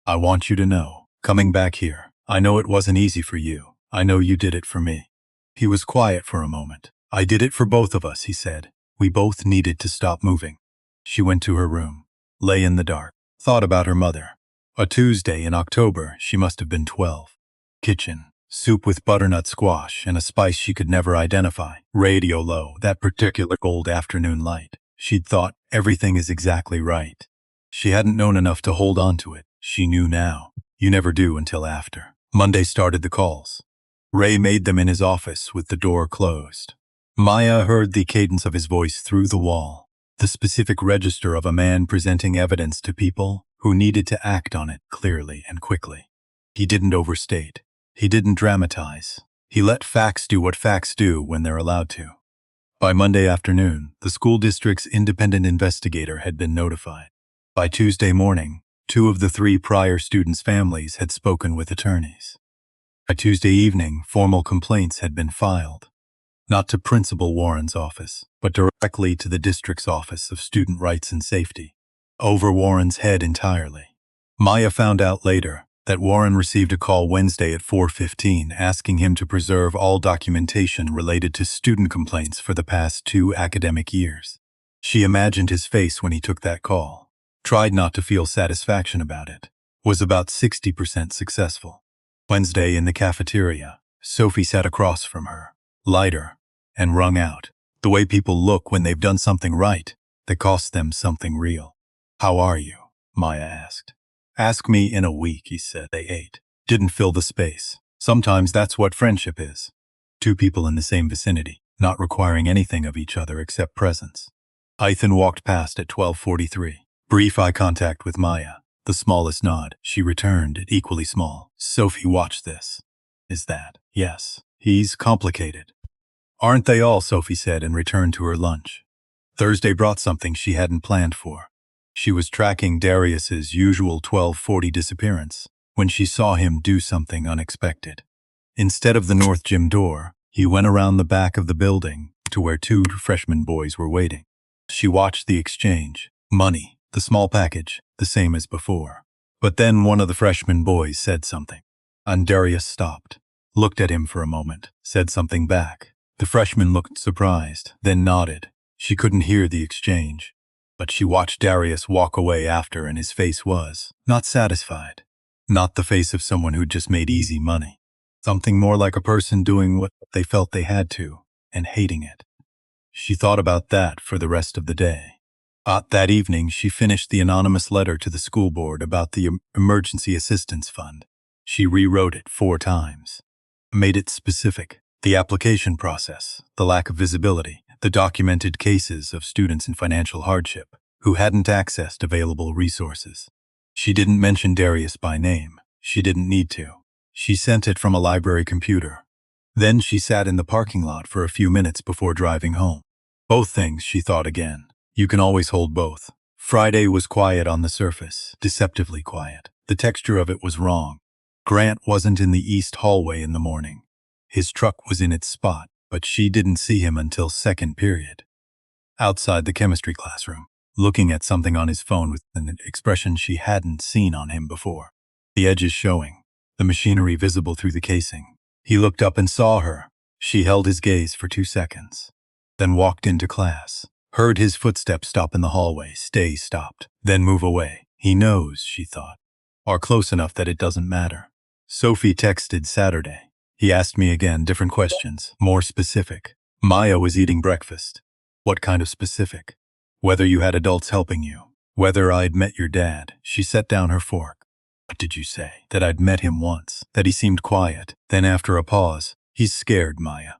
I want you to know, coming back here, I know it wasn't easy for you. I know you did it for me. He was quiet for a moment. I did it for both of us, he said. We both needed to stop moving. She went to her room, lay in the dark, thought about her mother. A Tuesday in October, she must have been 12. Kitchen, soup with butternut squash and a spice she could never identify. Radio low, that particular cold afternoon light. She'd thought, everything is exactly right. She hadn't known enough to hold on to it. She knew now. You never do until after. Monday started the calls. Ray made them in his office with the door closed. Maya heard the cadence of his voice through the wall, the specific register of a man presenting evidence to people who needed to act on it clearly and quickly. He didn't overstate. He didn't dramatize. He let facts do what facts do when they're allowed to. By Monday afternoon, the school district's independent investigator had been notified. By Tuesday morning, 2 of the 3 prior students' families had spoken with attorneys. By Tuesday evening, formal complaints had been filed, not to Principal Warren's office, but directly to the district's Office of Student Rights and Safety, over Warren's head entirely. Maya found out later that Warren received a call Wednesday at 4:15 asking him to preserve all documentation related to student complaints for the past 2 academic years. She imagined his face when he took that call, tried not to feel satisfaction about it, was about 60% successful. Wednesday in the cafeteria, Sophie sat across from her, lighter, and wrung out, the way people look when they've done something right that costs them something real. "How are you?" Maya asked. "Ask me in a week," he said. They ate. Didn't fill the space. Sometimes that's what friendship is. 2 people in the same vicinity, not requiring anything of each other except presence. Ethan walked past at 12:43. Brief eye contact with Maya. The smallest nod. She returned it equally small. "Sophie, watch this." "Is that?" "Yes. He's complicated." "Aren't they all?" Sophie said and returned to her lunch. Thursday brought something she hadn't planned for. She was tracking Darius's usual 12:40 disappearance when she saw him do something unexpected. Instead of the north gym door, he went around the back of the building to where 2 freshman boys were waiting. She watched the exchange. Money. The small package, the same as before. But then one of the freshman boys said something. And Darius stopped, looked at him for a moment, said something back. The freshman looked surprised, then nodded. She couldn't hear the exchange, but she watched Darius walk away after, and his face was not satisfied. Not the face of someone who'd just made easy money. Something more like a person doing what they felt they had to, and hating it. She thought about that for the rest of the day. That evening, she finished the anonymous letter to the school board about the Emergency Assistance Fund. She rewrote it 4 times. Made it specific. The application process, the lack of visibility, the documented cases of students in financial hardship who hadn't accessed available resources. She didn't mention Darius by name. She didn't need to. She sent it from a library computer. Then she sat in the parking lot for a few minutes before driving home. Both things, she thought again. You can always hold both. Friday was quiet on the surface, deceptively quiet. The texture of it was wrong. Grant wasn't in the east hallway in the morning. His truck was in its spot, but she didn't see him until second period. Outside the chemistry classroom, looking at something on his phone with an expression she hadn't seen on him before. The edges showing, the machinery visible through the casing. He looked up and saw her. She held his gaze for 2 seconds, then walked into class. Heard his footsteps stop in the hallway, stay stopped, then move away. He knows, she thought, or close enough that it doesn't matter. Sophie texted Saturday. He asked me again, different questions, more specific. Maya was eating breakfast. What kind of specific? Whether you had adults helping you. Whether I'd met your dad. She set down her fork. What did you say? That I'd met him once. That he seemed quiet. Then after a pause, he's scared, Maya.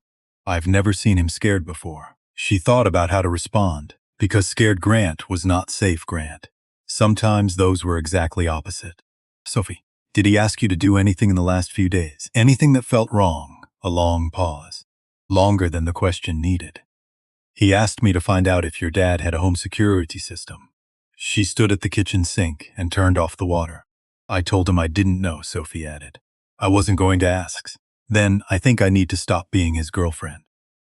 I've never seen him scared before. She thought about how to respond, because scared Grant was not safe Grant. Sometimes those were exactly opposite. Sophie, did he ask you to do anything in the last few days? Anything that felt wrong? A long pause. Longer than the question needed. He asked me to find out if your dad had a home security system. She stood at the kitchen sink and turned off the water. I told him I didn't know, Sophie added. I wasn't going to ask. Then I think I need to stop being his girlfriend.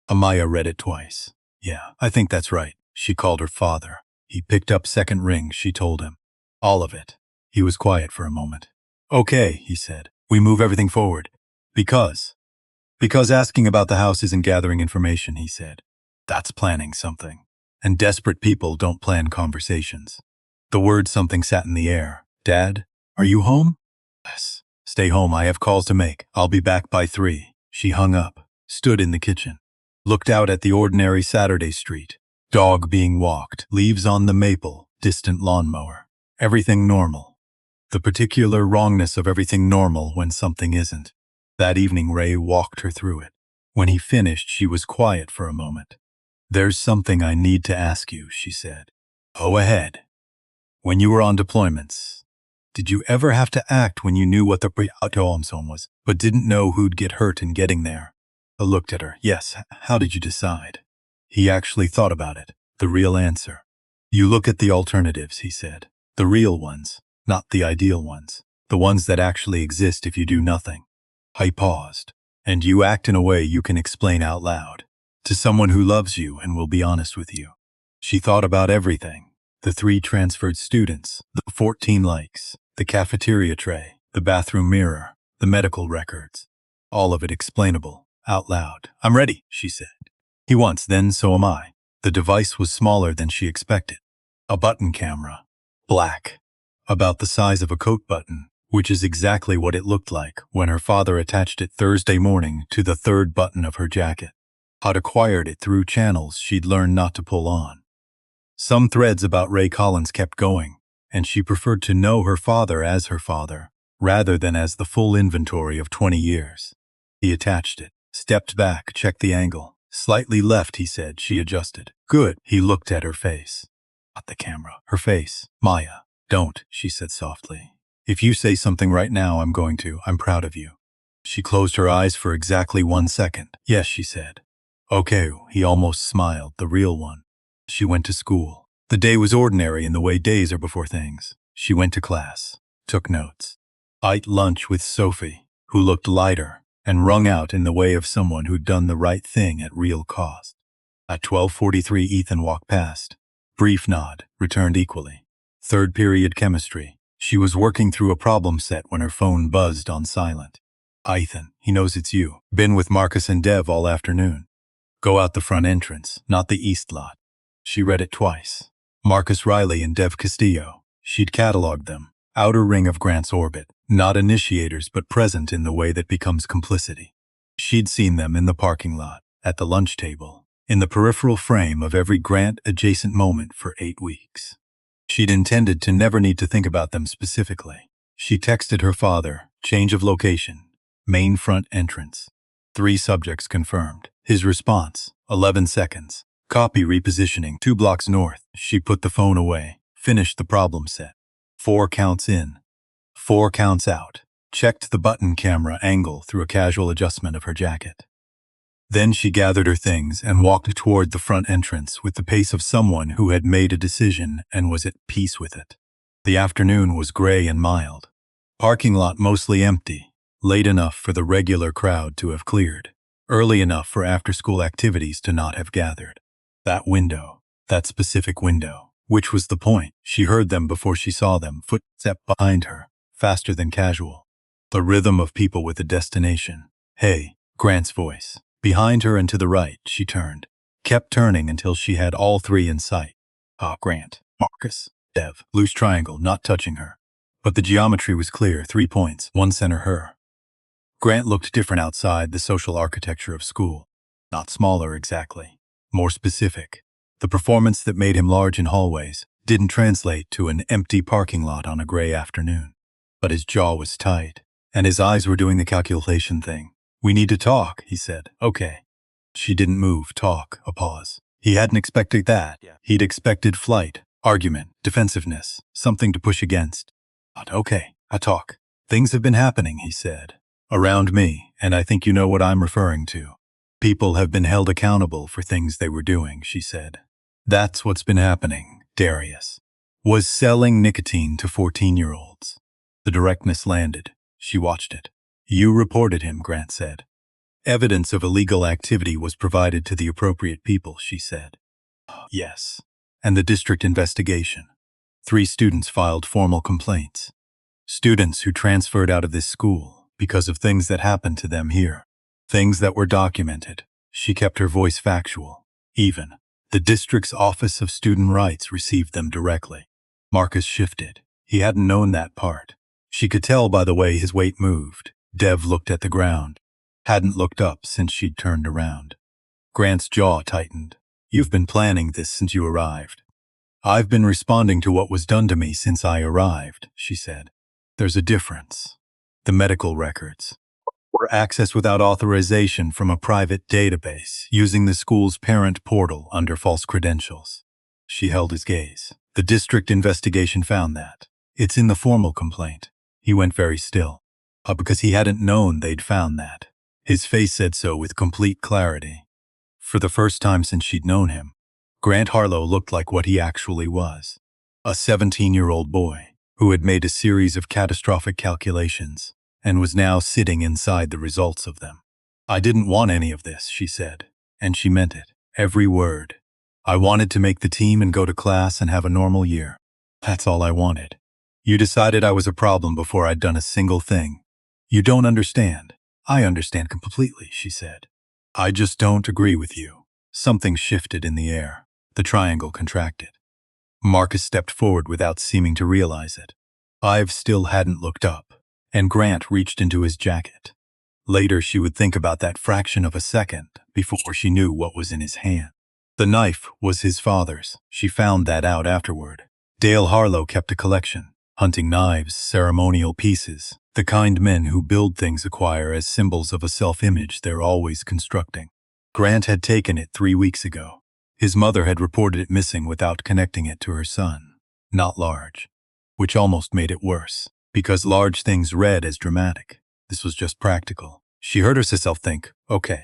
Amaya read it twice. Yeah, I think that's right. She called her father. He picked up second ring, she told him. All of it. He was quiet for a moment. Okay, he said. We move everything forward. Because asking about the house isn't gathering information, he said. That's planning something. And desperate people don't plan conversations. The word something sat in the air. Dad, are you home? Yes. Stay home, I have calls to make. I'll be back by 3. She hung up, stood in the kitchen. Looked out at the ordinary Saturday street. Dog being walked, leaves on the maple, distant lawnmower. Everything normal. The particular wrongness of everything normal when something isn't. That evening Ray walked her through it. When he finished, she was quiet for a moment. There's something I need to ask you, she said. Go ahead. When you were on deployments, did you ever have to act when you knew what the pre-outcome was, but didn't know who'd get hurt in getting there? I looked at her. Yes, how did you decide? He actually thought about it. The real answer. You look at the alternatives, he said. The real ones, not the ideal ones. The ones that actually exist if you do nothing. I paused. And you act in a way you can explain out loud. To someone who loves you and will be honest with you. She thought about everything. The 3 transferred students, the 14 likes, the cafeteria tray, the bathroom mirror, the medical records. All of it explainable, out loud. I'm ready, she said. He wants, then so am I. The device was smaller than she expected. A button camera. Black. About the size of a coat button, which is exactly what it looked like when her father attached it Thursday morning to the 3rd button of her jacket. Had acquired it through channels she'd learned not to pull on. Some threads about Ray Collins kept going, and she preferred to know her father as her father, rather than as the full inventory of 20 years. He attached it, stepped back, checked the angle. Slightly left, he said. She adjusted. Good. He looked at her face. Not the camera. Her face. Maya. Don't, she said softly. If you say something right now, I'm going to. I'm proud of you. She closed her eyes for exactly 1 second. Yes, she said. Okay, he almost smiled, the real one. She went to school. The day was ordinary in the way days are before things. She went to class, took notes. Ate lunch with Sophie, who looked lighter, and wrung out in the way of someone who'd done the right thing at real cost. At 12:43, Ethan walked past. Brief nod, returned equally. 3rd period chemistry. She was working through a problem set when her phone buzzed on silent. Ethan, he knows it's you. Been with Marcus and Dev all afternoon. Go out the front entrance, not the east lot. She read it twice. Marcus Riley and Dev Castillo. She'd cataloged them. Outer ring of Grant's orbit. Not initiators, but present in the way that becomes complicity. She'd seen them in the parking lot, at the lunch table, in the peripheral frame of every Grant-adjacent moment for 8 weeks. She'd intended to never need to think about them specifically. She texted her father, change of location, main front entrance. 3 subjects confirmed. His response, 11 seconds. Copy repositioning 2 blocks north. She put the phone away, finished the problem set. 4 counts in, 4 counts out. Checked the button camera angle through a casual adjustment of her jacket. Then she gathered her things and walked toward the front entrance with the pace of someone who had made a decision and was at peace with it. The afternoon was gray and mild. Parking lot mostly empty, late enough for the regular crowd to have cleared, early enough for after-school activities to not have gathered. That window, that specific window, which was the point. She heard them before she saw them, footstep behind her, faster than casual. The rhythm of people with a destination. Hey, Grant's voice. Behind her and to the right, she turned. Kept turning until she had all 3 in sight. Grant, Marcus, Dev, loose triangle, not touching her. But the geometry was clear, 3 points, 1 center her. Grant looked different outside the social architecture of school. Not smaller exactly, more specific. The performance that made him large in hallways didn't translate to an empty parking lot on a gray afternoon. But his jaw was tight, and his eyes were doing the calculation thing. We need to talk, he said. Okay. She didn't move, talk, a pause. He hadn't expected that. He'd expected flight, argument, defensiveness, something to push against. But okay, I talk. Things have been happening, he said. Around me, and I think you know what I'm referring to. People have been held accountable for things they were doing, she said. That's what's been happening, Darius. Was selling nicotine to 14-year-olds. The directness landed. She watched it. You reported him, Grant said. Evidence of illegal activity was provided to the appropriate people, she said. Yes. And the district investigation. 3 students filed formal complaints. Students who transferred out of this school because of things that happened to them here. Things that were documented. She kept her voice factual. Even. The district's Office of Student Rights received them directly. Marcus shifted. He hadn't known that part. She could tell by the way his weight moved. Dev looked at the ground. Hadn't looked up since she'd turned around. Grant's jaw tightened. You've been planning this since you arrived. I've been responding to what was done to me since I arrived, she said. There's a difference. The medical records were accessed without authorization from a private database using the school's parent portal under false credentials. She held his gaze. The district investigation found that. It's in the formal complaint. He went very still. Because he hadn't known they'd found that. His face said so with complete clarity. For the first time since she'd known him, Grant Harlow looked like what he actually was. A 17-year-old boy who had made a series of catastrophic calculations and was now sitting inside the results of them. "I didn't want any of this," she said, and she meant it, every word. "I wanted to make the team and go to class and have a normal year. That's all I wanted. You decided I was a problem before I'd done a single thing. You don't understand." "I understand completely," she said. "I just don't agree with you." Something shifted in the air. The triangle contracted. Marcus stepped forward without seeming to realize it. Ive still hadn't looked up, and Grant reached into his jacket. Later she would think about that fraction of a second before she knew what was in his hand. The knife was his father's. She found that out afterward. Dale Harlow kept a collection. Hunting knives, ceremonial pieces, the kind men who build things acquire as symbols of a self-image they're always constructing. Grant had taken it 3 weeks ago. His mother had reported it missing without connecting it to her son. Not large. Which almost made it worse, because large things read as dramatic. This was just practical. She heard herself think, okay,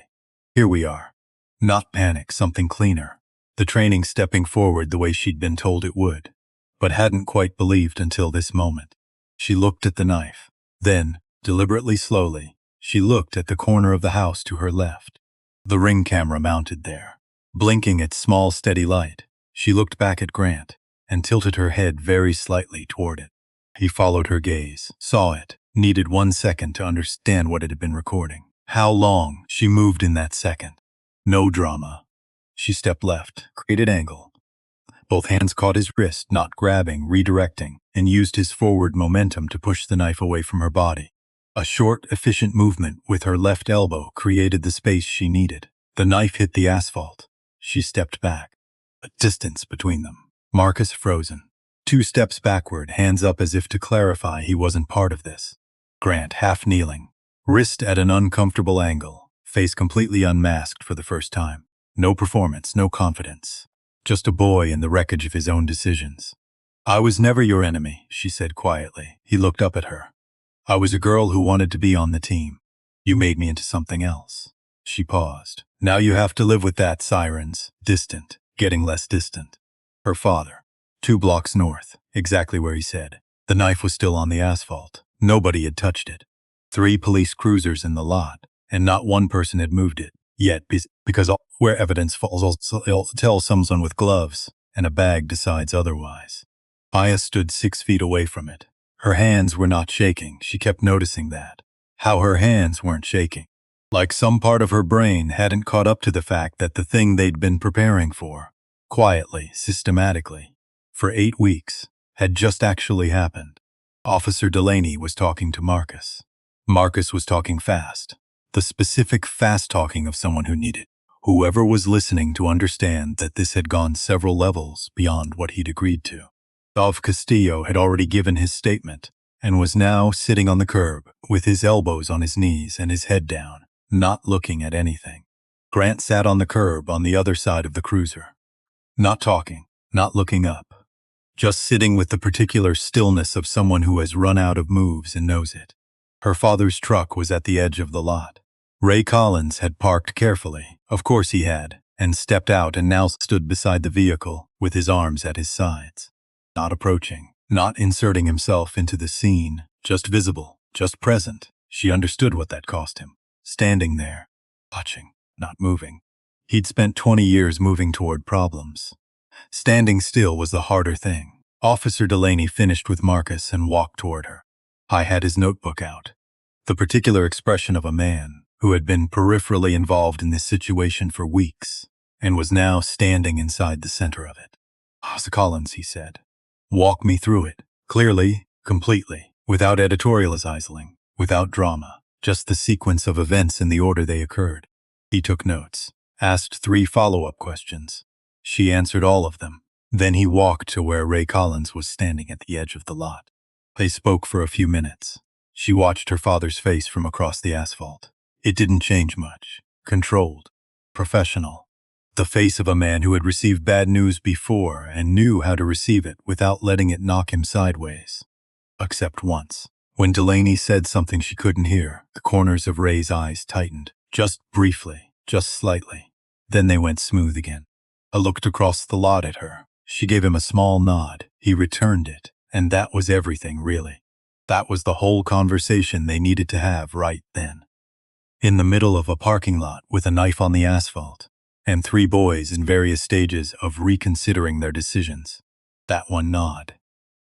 here we are. Not panic, something cleaner. The training stepping forward the way she'd been told it would, but hadn't quite believed until this moment. She looked at the knife. Then, deliberately slowly, she looked at the corner of the house to her left. The ring camera mounted there. Blinking its small, steady light, she looked back at Grant and tilted her head very slightly toward it. He followed her gaze, saw it, needed 1 second to understand what it had been recording. How long she moved in that second. No drama. She stepped left, created angle. Both hands caught his wrist, not grabbing, redirecting, and used his forward momentum to push the knife away from her body. A short, efficient movement with her left elbow created the space she needed. The knife hit the asphalt. She stepped back. A distance between them. Marcus frozen. 2 steps backward, hands up as if to clarify he wasn't part of this. Grant half kneeling. Wrist at an uncomfortable angle. Face completely unmasked for the first time. No performance, no confidence. Just a boy in the wreckage of his own decisions. "I was never your enemy," she said quietly. He looked up at her. "I was a girl who wanted to be on the team. You made me into something else." She paused. "Now you have to live with that, sirens." Distant, getting less distant. Her father. 2 blocks north, exactly where he said. The knife was still on the asphalt. Nobody had touched it. 3 police cruisers in the lot, and not one person had moved it. Yet, because where evidence falls, it'll tell someone with gloves, and a bag decides otherwise. Aya stood 6 feet away from it. Her hands were not shaking. She kept noticing that. How her hands weren't shaking. Like some part of her brain hadn't caught up to the fact that the thing they'd been preparing for, quietly, systematically, for 8 weeks, had just actually happened. Officer Delaney was talking to Marcus. Marcus was talking fast. The specific fast talking of someone who needed whoever was listening to understand that this had gone several levels beyond what he'd agreed to. Dov Castillo had already given his statement and was now sitting on the curb with his elbows on his knees and his head down, not looking at anything. Grant sat on the curb on the other side of the cruiser. Not talking, not looking up. Just sitting with the particular stillness of someone who has run out of moves and knows it. Her father's truck was at the edge of the lot. Ray Collins had parked carefully, of course he had, and stepped out and now stood beside the vehicle with his arms at his sides. Not approaching, not inserting himself into the scene, just visible, just present. She understood what that cost him. Standing there, watching, not moving. He'd spent 20 years moving toward problems. Standing still was the harder thing. Officer Delaney finished with Marcus and walked toward her. I had his notebook out. The particular expression of a man who had been peripherally involved in this situation for weeks and was now standing inside the center of it. "Officer Collins," he said. "Walk me through it. Clearly, completely, without editorializing, without drama, just the sequence of events in the order they occurred." He took notes, asked 3 follow-up questions. She answered all of them. Then he walked to where Ray Collins was standing at the edge of the lot. They spoke for a few minutes. She watched her father's face from across the asphalt. It didn't change much. Controlled. Professional. The face of a man who had received bad news before and knew how to receive it without letting it knock him sideways. Except once. When Delaney said something she couldn't hear, the corners of Ray's eyes tightened. Just briefly, just slightly. Then they went smooth again. I looked across the lot at her. She gave him a small nod. He returned it, and that was everything, really. That was the whole conversation they needed to have right then. In the middle of a parking lot with a knife on the asphalt, and three boys in various stages of reconsidering their decisions. That one nod.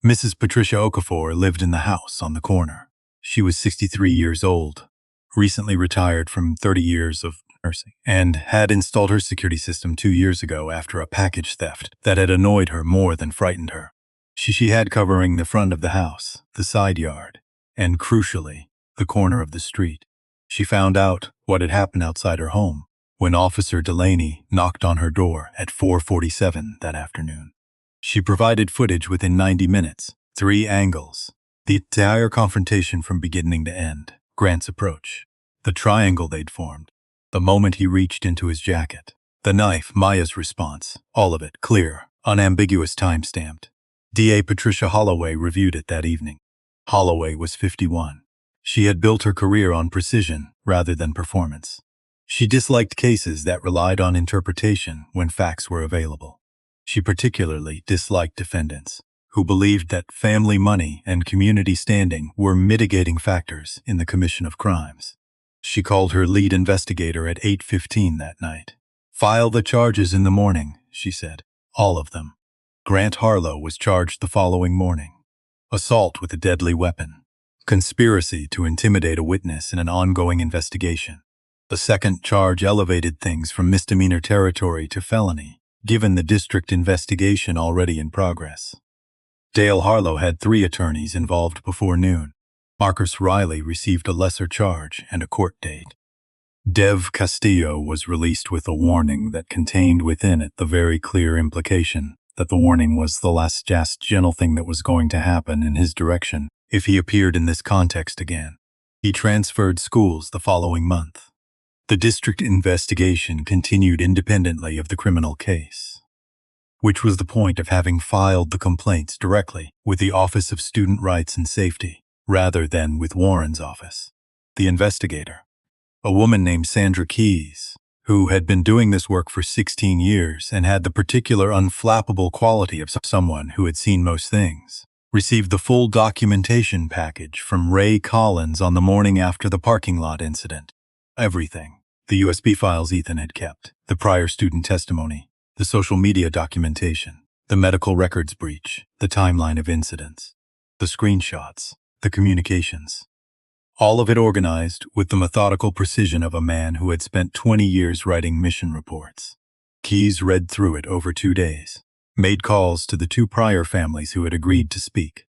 Mrs. Patricia Okafor lived in the house on the corner. She was 63 years old, recently retired from 30 years of nursing, and had installed her security system 2 years ago after a package theft that had annoyed her more than frightened her. She had covering the front of the house, the side yard, and crucially, the corner of the street. She found out what had happened outside her home when Officer Delaney knocked on her door at 4:47 that afternoon. She provided footage within 90 minutes, 3 angles, the entire confrontation from beginning to end, Grant's approach, the triangle they'd formed, the moment he reached into his jacket, the knife, Maya's response, all of it clear, unambiguous, time-stamped. DA Patricia Holloway reviewed it that evening. Holloway was 51. She had built her career on precision rather than performance. She disliked cases that relied on interpretation when facts were available. She particularly disliked defendants who believed that family money and community standing were mitigating factors in the commission of crimes. She called her lead investigator at 8:15 that night. "File the charges in the morning," she said. "All of them." Grant Harlow was charged the following morning. Assault with a deadly weapon. Conspiracy to intimidate a witness in an ongoing investigation. The second charge elevated things from misdemeanor territory to felony, given the district investigation already in progress. Dale Harlow had 3 attorneys involved before noon. Marcus Riley received a lesser charge and a court date. Dev Castillo was released with a warning that contained within it the very clear implication that the warning was the last just gentle thing that was going to happen in his direction if he appeared in this context again. He transferred schools the following month. The district investigation continued independently of the criminal case, which was the point of having filed the complaints directly with the Office of Student Rights and Safety, rather than with Warren's office. The investigator, a woman named Sandra Keyes, who had been doing this work for 16 years and had the particular unflappable quality of someone who had seen most things, received the full documentation package from Ray Collins on the morning after the parking lot incident. Everything. The USB files Ethan had kept, the prior student testimony, the social media documentation, the medical records breach, the timeline of incidents, the screenshots, the communications. All of it organized with the methodical precision of a man who had spent 20 years writing mission reports. Keyes read through it over 2 days, made calls to the 2 prior families who had agreed to speak,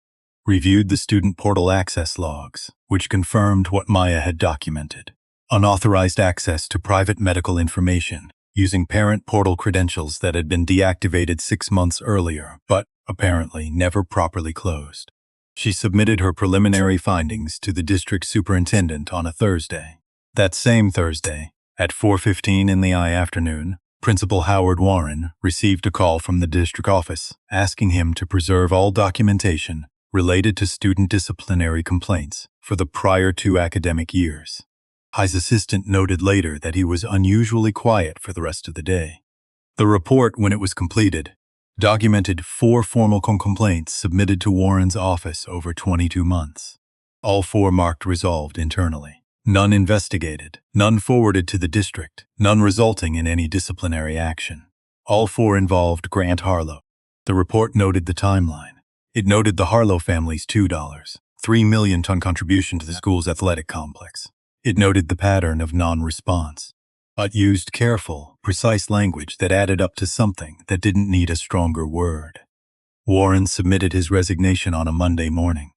reviewed the student portal access logs, which confirmed what Maya had documented. Unauthorized access to private medical information using parent portal credentials that had been deactivated 6 months earlier, but apparently never properly closed. She submitted her preliminary findings to the district superintendent on a Thursday. That same Thursday, at 4:15 in the afternoon, Principal Howard Warren received a call from the district office asking him to preserve all documentation related to student disciplinary complaints for the prior 2 academic years. His assistant noted later that he was unusually quiet for the rest of the day. The report, when it was completed, documented 4 formal complaints submitted to Warren's office over 22 months. All 4 marked resolved internally. None investigated, none forwarded to the district, none resulting in any disciplinary action. All 4 involved Grant Harlow. The report noted the timeline. It noted the Harlow family's $2.3 million contribution to the school's athletic complex. It noted the pattern of non-response, but used careful, precise language that added up to something that didn't need a stronger word. Warren submitted his resignation on a Monday morning.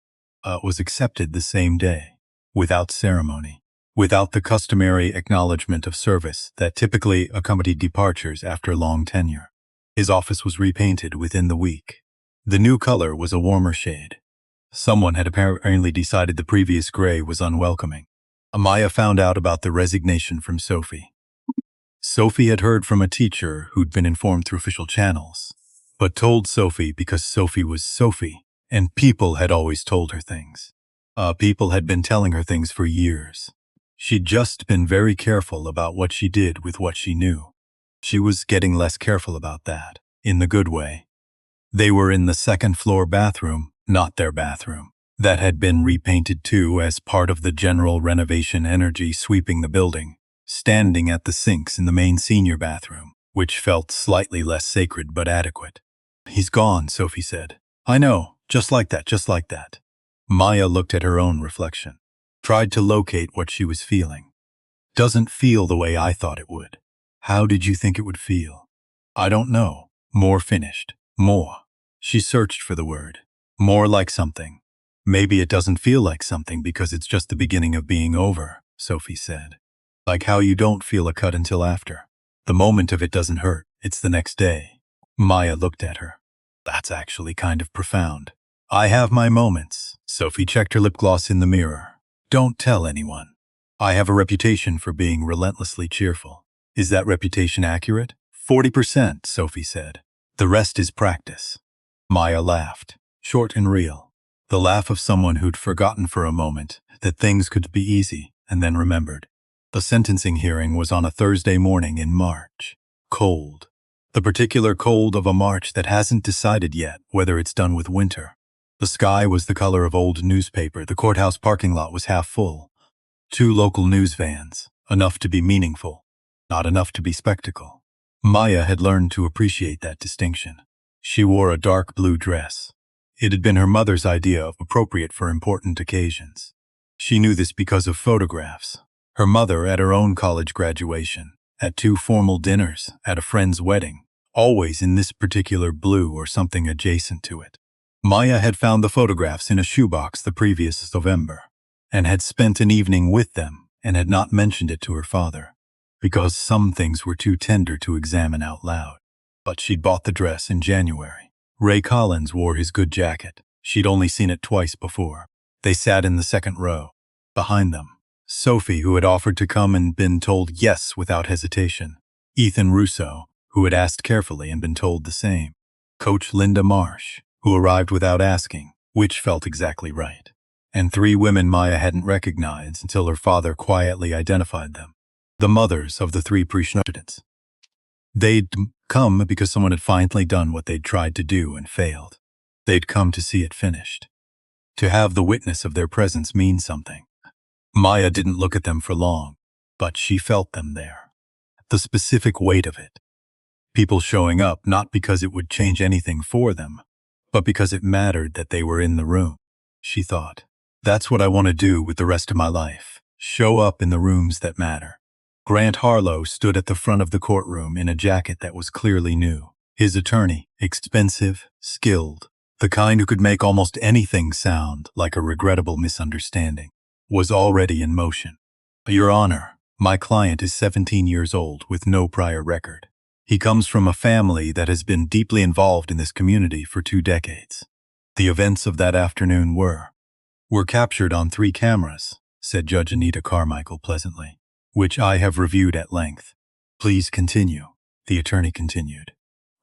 Was accepted the same day, without ceremony, without the customary acknowledgement of service that typically accompanied departures after long tenure. His office was repainted within the week. The new color was a warmer shade. Someone had apparently decided the previous gray was unwelcoming. Amaya found out about the resignation from Sophie. Sophie had heard from a teacher who'd been informed through official channels, but told Sophie because Sophie was Sophie, and people had always told her things. People had been telling her things for years. She'd just been very careful about what she did with what she knew. She was getting less careful about that, in the good way. They were in the second-floor bathroom, not their bathroom, that had been repainted too as part of the general renovation energy sweeping the building, standing at the sinks in the main senior bathroom, which felt slightly less sacred but adequate. "He's gone," Sophie said. "I know, just like that, just like that." Maya looked at her own reflection, tried to locate what she was feeling. "Doesn't feel the way I thought it would." "How did you think it would feel?" "I don't know. More finished. More." She searched for the word. "More like something." "Maybe it doesn't feel like something because it's just the beginning of being over," Sophie said. "Like how you don't feel a cut until after. The moment of it doesn't hurt, it's the next day." Maya looked at her. "That's actually kind of profound." "I have my moments." Sophie checked her lip gloss in the mirror. "Don't tell anyone. I have a reputation for being relentlessly cheerful." "Is that reputation accurate?" 40%, Sophie said. "The rest is practice." Maya laughed, short and real. The laugh of someone who'd forgotten for a moment that things could be easy and then remembered. The sentencing hearing was on a Thursday morning in March. Cold. The particular cold of a March that hasn't decided yet whether it's done with winter. The sky was the color of old newspaper. The courthouse parking lot was half full. 2 local news vans, enough to be meaningful, not enough to be spectacle. Maya had learned to appreciate that distinction. She wore a dark blue dress. It had been her mother's idea of appropriate for important occasions. She knew this because of photographs. Her mother at her own college graduation, at 2 formal dinners, at a friend's wedding, always in this particular blue or something adjacent to it. Maya had found the photographs in a shoebox the previous November, and had spent an evening with them and had not mentioned it to her father, because some things were too tender to examine out loud. But she'd bought the dress in January. Ray Collins wore his good jacket. She'd only seen it twice before. They sat in the second row. Behind them, Sophie, who had offered to come and been told yes without hesitation. Ethan Russo, who had asked carefully and been told the same. Coach Linda Marsh, who arrived without asking, which felt exactly right. And 3 women Maya hadn't recognized until her father quietly identified them. The mothers of the 3 pre-students. They'd come because someone had finally done what they'd tried to do and failed. They'd come to see it finished. To have the witness of their presence mean something. Maya didn't look at them for long, but she felt them there. The specific weight of it. People showing up not because it would change anything for them, but because it mattered that they were in the room. She thought, that's what I want to do with the rest of my life. Show up in the rooms that matter. Grant Harlow stood at the front of the courtroom in a jacket that was clearly new. His attorney, expensive, skilled, the kind who could make almost anything sound like a regrettable misunderstanding, was already in motion. Your Honor, my client is 17 years old with no prior record. He comes from a family that has been deeply involved in this community for 2 decades. The events of that afternoon were captured on 3 cameras, said Judge Anita Carmichael pleasantly, which I have reviewed at length. Please continue, the attorney continued.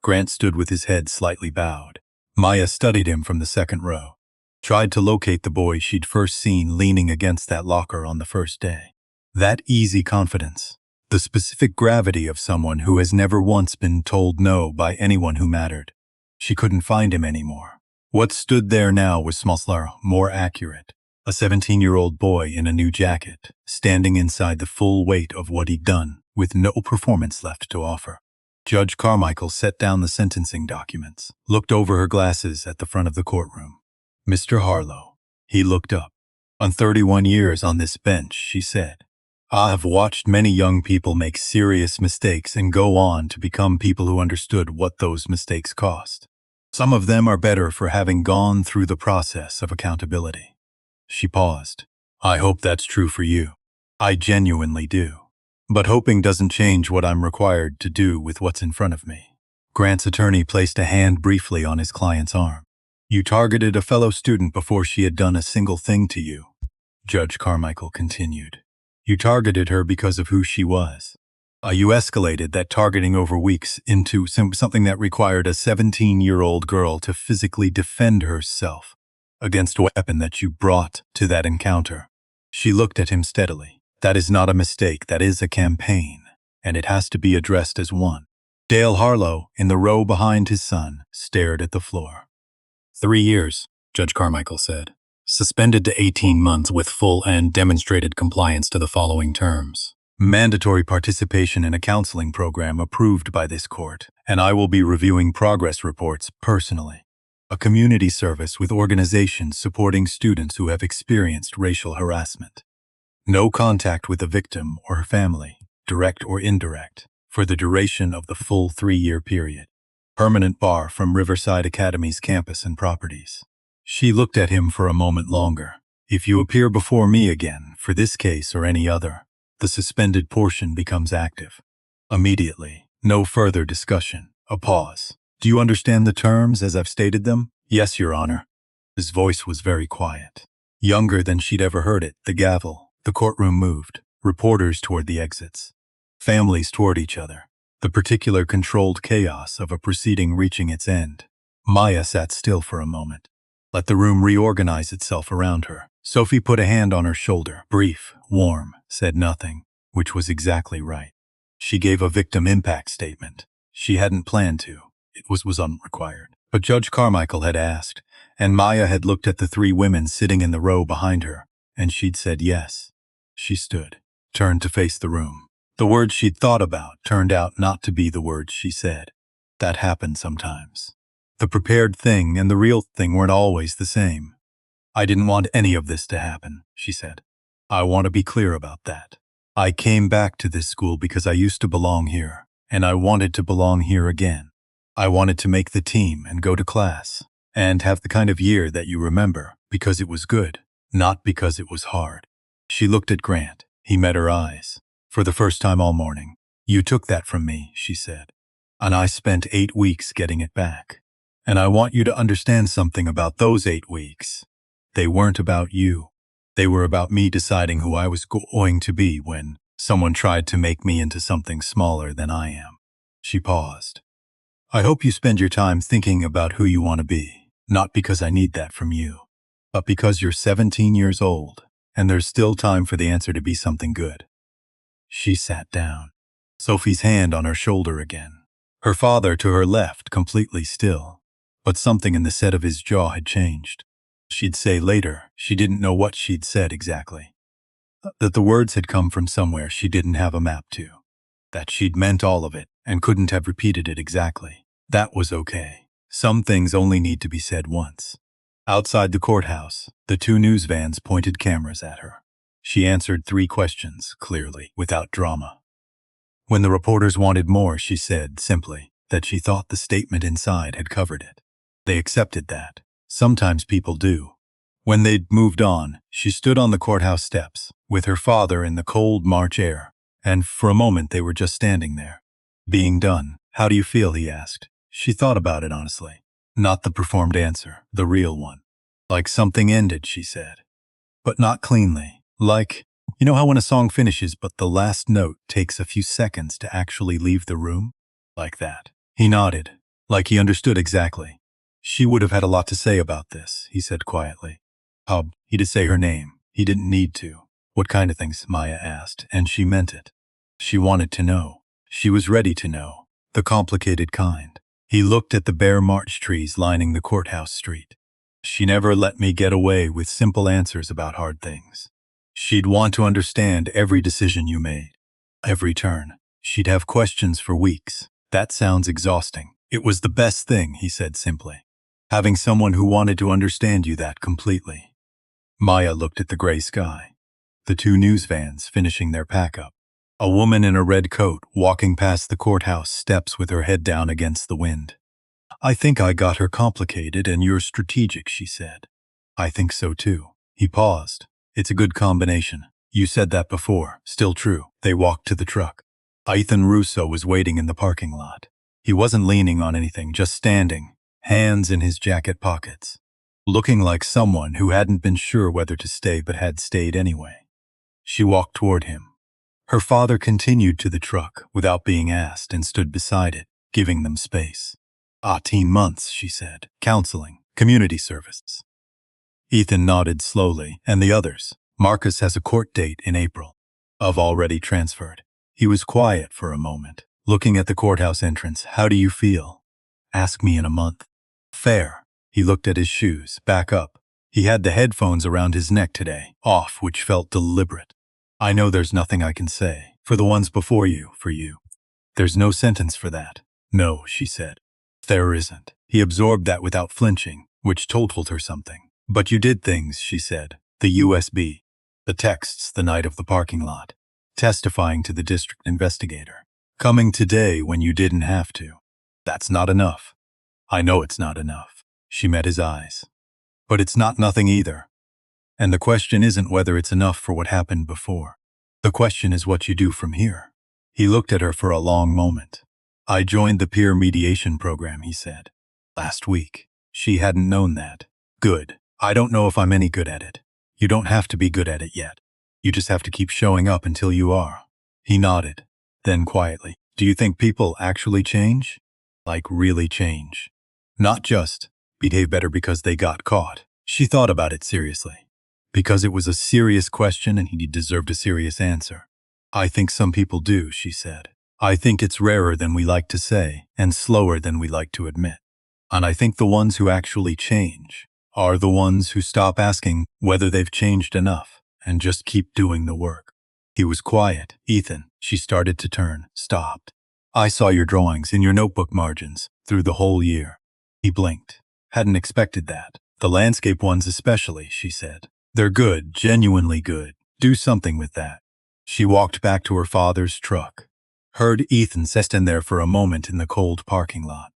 Grant stood with his head slightly bowed. Maya studied him from the second row, tried to locate the boy she'd first seen leaning against that locker on the first day. That easy confidence, the specific gravity of someone who has never once been told no by anyone who mattered. She couldn't find him anymore. What stood there now was smaller, more accurate. A 17-year-old boy in a new jacket, standing inside the full weight of what he'd done, with no performance left to offer. Judge Carmichael set down the sentencing documents, looked over her glasses at the front of the courtroom. Mr. Harlow. He looked up. On 31 years on this bench, she said, I have watched many young people make serious mistakes and go on to become people who understood what those mistakes cost. Some of them are better for having gone through the process of accountability. She paused. I hope that's true for you. I genuinely do. But hoping doesn't change what I'm required to do with what's in front of me. Grant's attorney placed a hand briefly on his client's arm. You targeted a fellow student before she had done a single thing to you, Judge Carmichael continued. You targeted her because of who she was. You escalated that targeting over weeks into something that required a 17-year-old girl to physically defend herself against a weapon that you brought to that encounter. She looked at him steadily. That is not a mistake, that is a campaign, and it has to be addressed as one. Dale Harlow, in the row behind his son, stared at the floor. 3 years, Judge Carmichael said. Suspended to 18 months with full and demonstrated compliance to the following terms. Mandatory participation in a counseling program approved by this court, and I will be reviewing progress reports personally. A community service with organizations supporting students who have experienced racial harassment. No contact with the victim or her family, direct or indirect, for the duration of the full 3-year period. Permanent bar from Riverside Academy's campus and properties. She looked at him for a moment longer. If you appear before me again, for this case or any other, the suspended portion becomes active. Immediately. No further discussion. A pause. Do you understand the terms as I've stated them? Yes, Your Honor. His voice was very quiet. Younger than she'd ever heard it, the gavel. The courtroom moved. Reporters toward the exits. Families toward each other. The particular controlled chaos of a proceeding reaching its end. Maya sat still for a moment. Let the room reorganize itself around her. Sophie put a hand on her shoulder. Brief, warm, said nothing, which was exactly right. She gave a victim impact statement. She hadn't planned to. It was unrequired. But Judge Carmichael had asked, and Maya had looked at the 3 women sitting in the row behind her, and she'd said yes. She stood, turned to face the room. The words she'd thought about turned out not to be the words she said. That happened sometimes. The prepared thing and the real thing weren't always the same. I didn't want any of this to happen, she said. I want to be clear about that. I came back to this school because I used to belong here, and I wanted to belong here again. I wanted to make the team and go to class, and have the kind of year that you remember, because it was good, not because it was hard. She looked at Grant. He met her eyes. For the first time all morning. You took that from me, she said. And I spent 8 weeks getting it back. And I want you to understand something about those 8 weeks. They weren't about you. They were about me deciding who I was going to be when someone tried to make me into something smaller than I am. She paused. I hope you spend your time thinking about who you want to be, not because I need that from you, but because you're 17 years old, and there's still time for the answer to be something good. She sat down, Sophie's hand on her shoulder again. Her father to her left, completely still, but something in the set of his jaw had changed. She'd say later, she didn't know what she'd said exactly. That the words had come from somewhere she didn't have a map to. That she'd meant all of it and couldn't have repeated it exactly. That was okay. Some things only need to be said once. Outside the courthouse, the 2 news vans pointed cameras at her. She answered 3 questions, clearly, without drama. When the reporters wanted more, she said, simply, that she thought the statement inside had covered it. They accepted that. Sometimes people do. When they'd moved on, she stood on the courthouse steps, with her father in the cold March air, and for a moment they were just standing there. Being done. How do you feel, he asked. She thought about it honestly. Not the performed answer, the real one. Like something ended, she said. But not cleanly. Like, you know how when a song finishes but the last note takes a few seconds to actually leave the room? Like that. He nodded, like he understood exactly. She would have had a lot to say about this, he said quietly. He did say her name. He didn't need to. What kind of things, Maya asked, and she meant it. She wanted to know. She was ready to know. The complicated kind. He looked at the bare March trees lining the courthouse street. She never let me get away with simple answers about hard things. She'd want to understand every decision you made. Every turn. She'd have questions for weeks. That sounds exhausting. It was the best thing, he said simply. Having someone who wanted to understand you that completely. Maya looked at the gray sky. The 2 news vans finishing their pack-up. A woman in a red coat walking past the courthouse steps with her head down against the wind. I think I got her complicated and you're strategic, she said. I think so too. He paused. It's a good combination. You said that before. Still true. They walked to the truck. Ethan Russo was waiting in the parking lot. He wasn't leaning on anything, just standing, hands in his jacket pockets, looking like someone who hadn't been sure whether to stay but had stayed anyway. She walked toward him. Her father continued to the truck without being asked and stood beside it, giving them space. 18 months, she said. Counseling, community service. Ethan nodded slowly, and the others. Marcus has a court date in April. I've already transferred. He was quiet for a moment, Looking at the courthouse entrance, how do you feel? Ask me in a month. Fair. He looked at his shoes, back up. He had the headphones around his neck today, off, which felt deliberate. I know there's nothing I can say. For the ones before you, for you. There's no sentence for that. No, she said. There isn't. He absorbed that without flinching, which told her something. But you did things, she said. The USB. The texts the night of the parking lot. Testifying to the district investigator. Coming today when you didn't have to. That's not enough. I know it's not enough. She met his eyes. But it's not nothing either. And the question isn't whether it's enough for what happened before. The question is what you do from here. He looked at her for a long moment. I joined the peer mediation program, he said. Last week. She hadn't known that. Good. I don't know if I'm any good at it. You don't have to be good at it yet. You just have to keep showing up until you are. He nodded. Then quietly, do you think people actually change? Like really change? Not just behave better because they got caught. She thought about it seriously. Because it was a serious question and he deserved a serious answer. I think some people do, she said. I think it's rarer than we like to say and slower than we like to admit. And I think the ones who actually change are the ones who stop asking whether they've changed enough and just keep doing the work. He was quiet. Ethan, she started to turn, stopped. I saw your drawings in your notebook margins through the whole year. He blinked. Hadn't expected that. The landscape ones especially, she said. They're good, genuinely good. Do something with that. She walked back to her father's truck. Heard Ethan stand there for a moment in the cold parking lot.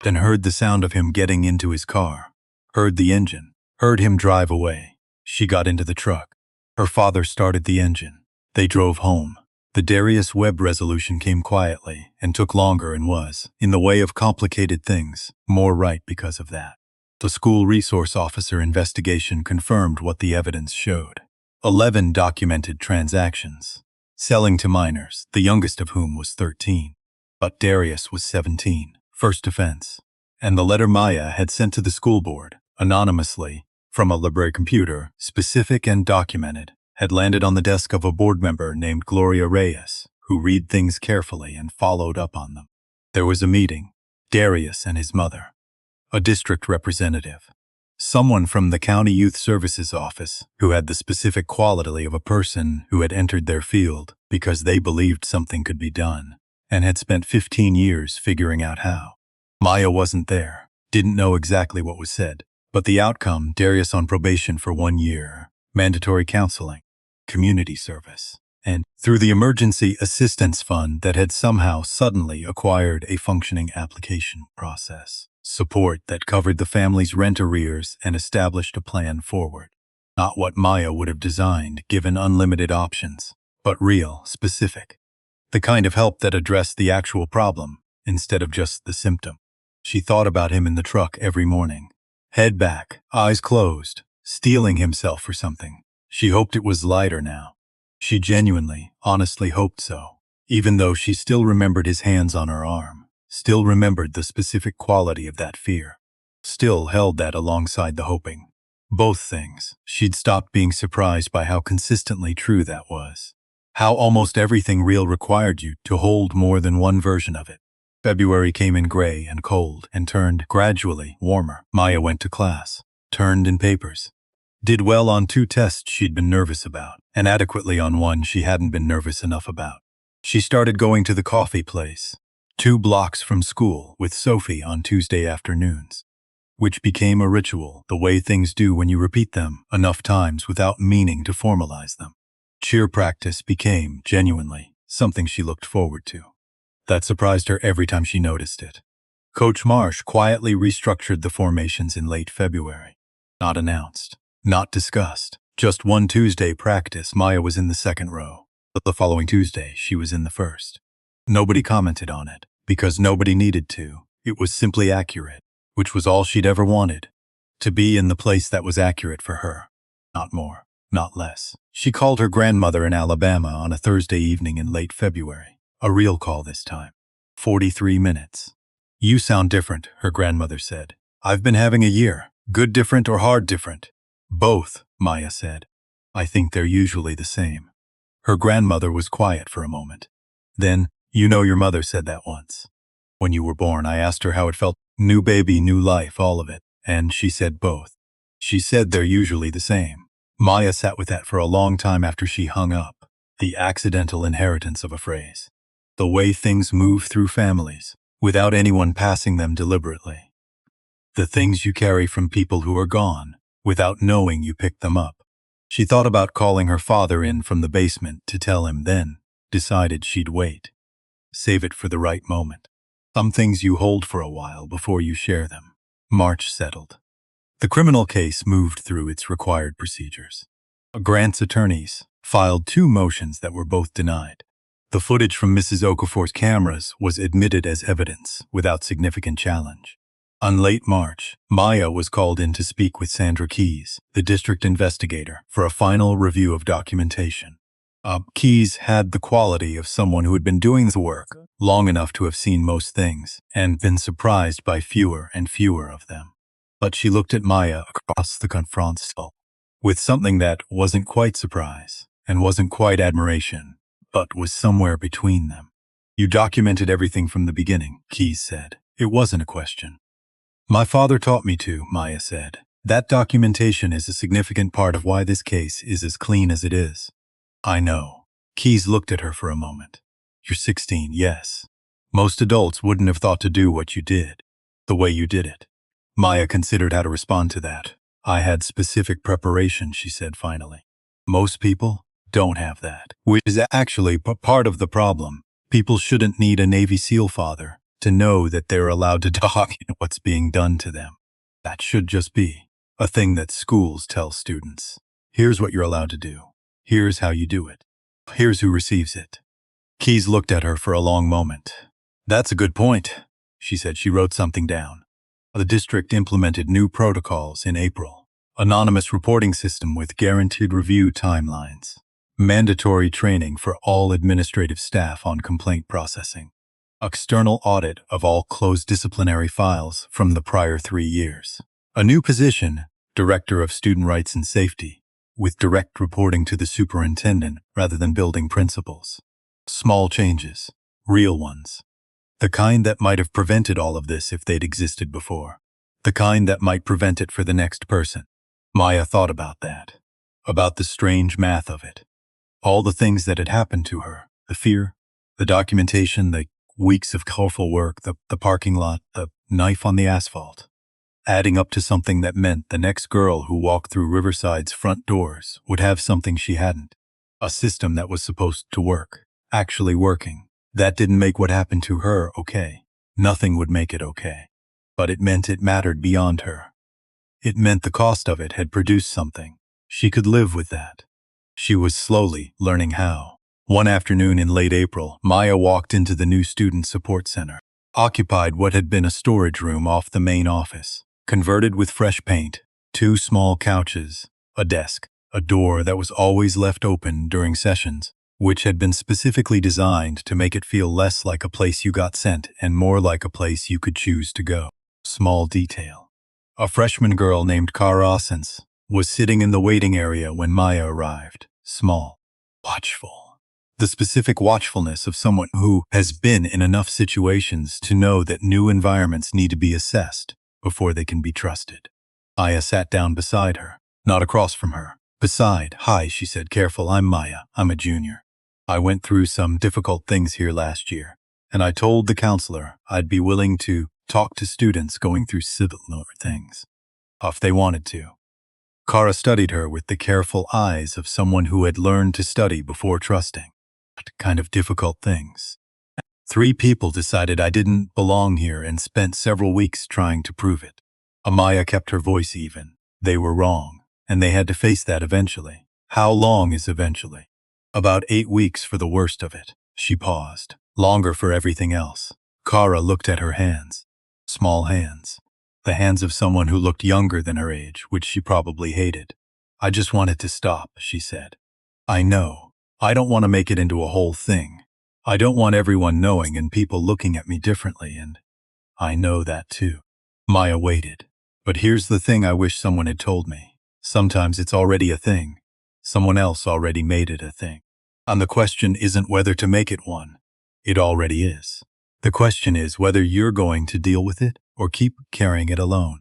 Then heard the sound of him getting into his car. Heard the engine. Heard him drive away. She got into the truck. Her father started the engine. They drove home. The Darius Webb resolution came quietly and took longer and was, in the way of complicated things, more right because of that. The school resource officer investigation confirmed what the evidence showed. 11 documented transactions. Selling to minors, the youngest of whom was 13. But Darius was 17. First offense. And the letter Maya had sent to the school board, anonymously, from a library computer, specific and documented, had landed on the desk of a board member named Gloria Reyes, who read things carefully and followed up on them. There was a meeting. Darius and his mother. A district representative. Someone from the County Youth Services Office who had the specific quality of a person who had entered their field because they believed something could be done and had spent 15 years figuring out how. Maya wasn't there, didn't know exactly what was said, but the outcome, Darius on probation for 1 year, mandatory counseling, community service, and through the emergency assistance fund that had somehow suddenly acquired a functioning application process. Support that covered the family's rent arrears and established a plan forward. Not what Maya would have designed given unlimited options, but real, specific. The kind of help that addressed the actual problem instead of just the symptom. She thought about him in the truck every morning. Head back, eyes closed, steeling himself for something. She hoped it was lighter now. She genuinely, honestly hoped so, even though she still remembered his hands on her arm, still remembered the specific quality of that fear, still held that alongside the hoping. Both things. She'd stopped being surprised by how consistently true that was. How almost everything real required you to hold more than one version of it. February came in gray and cold and turned gradually warmer. Maya went to class, turned in papers. Did well on 2 tests she'd been nervous about, and adequately on one she hadn't been nervous enough about. She started going to the coffee place, 2 blocks from school, with Sophie on Tuesday afternoons, which became a ritual, the way things do when you repeat them enough times without meaning to formalize them. Cheer practice became, genuinely, something she looked forward to. That surprised her every time she noticed it. Coach Marsh quietly restructured the formations in late February. Not announced. Not discussed. Just one Tuesday practice, Maya was in the second row. The following Tuesday, she was in the first. Nobody commented on it, because nobody needed to. It was simply accurate, which was all she'd ever wanted. To be in the place that was accurate for her. Not more, not less. She called her grandmother in Alabama on a Thursday evening in late February. A real call this time. 43 minutes. You sound different, her grandmother said. I've been having a year. Good different or hard different? Both, Maya said. I think they're usually the same. Her grandmother was quiet for a moment. Then, You know your mother said that once. When you were born, I asked her how it felt. New baby, new life, all of it. And she said both. She said they're usually the same. Maya sat with that for a long time after she hung up. The accidental inheritance of a phrase. The way things move through families, without anyone passing them deliberately. The things you carry from people who are gone, without knowing you picked them up. She thought about calling her father in from the basement to tell him, then decided she'd wait. Save it for the right moment. Some things you hold for a while before you share them. March settled. The criminal case moved through its required procedures. Grant's attorneys filed 2 motions that were both denied. The footage from Mrs. Okafor's cameras was admitted as evidence without significant challenge. On late March, Maya was called in to speak with Sandra Keyes, the district investigator, for a final review of documentation. Keyes had the quality of someone who had been doing the work long enough to have seen most things and been surprised by fewer and fewer of them. But she looked at Maya across the confrontal with something that wasn't quite surprise and wasn't quite admiration, but was somewhere between them. You documented everything from the beginning, Keyes said. It wasn't a question. My father taught me to, Maya said. That documentation is a significant part of why this case is as clean as it is. I know. Keyes looked at her for a moment. You're 16, yes. Most adults wouldn't have thought to do what you did, the way you did it. Maya considered how to respond to that. I had specific preparation, she said finally. Most people don't have that, which is actually part of the problem. People shouldn't need a Navy SEAL father to know that they're allowed to document what's being done to them. That should just be a thing that schools tell students. Here's what you're allowed to do. Here's how you do it. Here's who receives it. Keyes looked at her for a long moment. That's a good point, she said. She wrote something down. The district implemented new protocols in April. Anonymous reporting system with guaranteed review timelines. Mandatory training for all administrative staff on complaint processing. External audit of all closed disciplinary files from the prior 3 years. A new position, Director of Student Rights and Safety, with direct reporting to the superintendent rather than building principals. Small changes, real ones. The kind that might have prevented all of this if they'd existed before. The kind that might prevent it for the next person. Maya thought about that. About the strange math of it. All the things that had happened to her. The fear, the documentation, the weeks of colorful work, the parking lot, the knife on the asphalt. Adding up to something that meant the next girl who walked through Riverside's front doors would have something she hadn't. A system that was supposed to work. Actually working. That didn't make what happened to her okay. Nothing would make it okay. But it meant it mattered beyond her. It meant the cost of it had produced something. She could live with that. She was slowly learning how. One afternoon in late April, Maya walked into the new student support center. Occupied what had been a storage room off the main office. Converted with fresh paint, 2 small couches, a desk, a door that was always left open during sessions, which had been specifically designed to make it feel less like a place you got sent and more like a place you could choose to go. Small detail. A freshman girl named Cara Ossens was sitting in the waiting area when Maya arrived. Small. Watchful. The specific watchfulness of someone who has been in enough situations to know that new environments need to be assessed before they can be trusted. Maya sat down beside her, not across from her. Beside. Hi, she said. Careful, I'm Maya. I'm a junior. I went through some difficult things here last year, and I told the counselor I'd be willing to talk to students going through similar things, if they wanted to. Cara studied her with the careful eyes of someone who had learned to study before trusting. What kind of difficult things? 3 people decided I didn't belong here and spent several weeks trying to prove it. Amaya kept her voice even. They were wrong, and they had to face that eventually. How long is eventually? About 8 weeks for the worst of it. She paused. Longer for everything else. Cara looked at her hands. Small hands. The hands of someone who looked younger than her age, which she probably hated. I just wanted to stop, she said. I know. I don't want to make it into a whole thing. I don't want everyone knowing and people looking at me differently, and I know that too. Maya waited. But here's the thing I wish someone had told me. Sometimes it's already a thing. Someone else already made it a thing. And the question isn't whether to make it one. It already is. The question is whether you're going to deal with it or keep carrying it alone.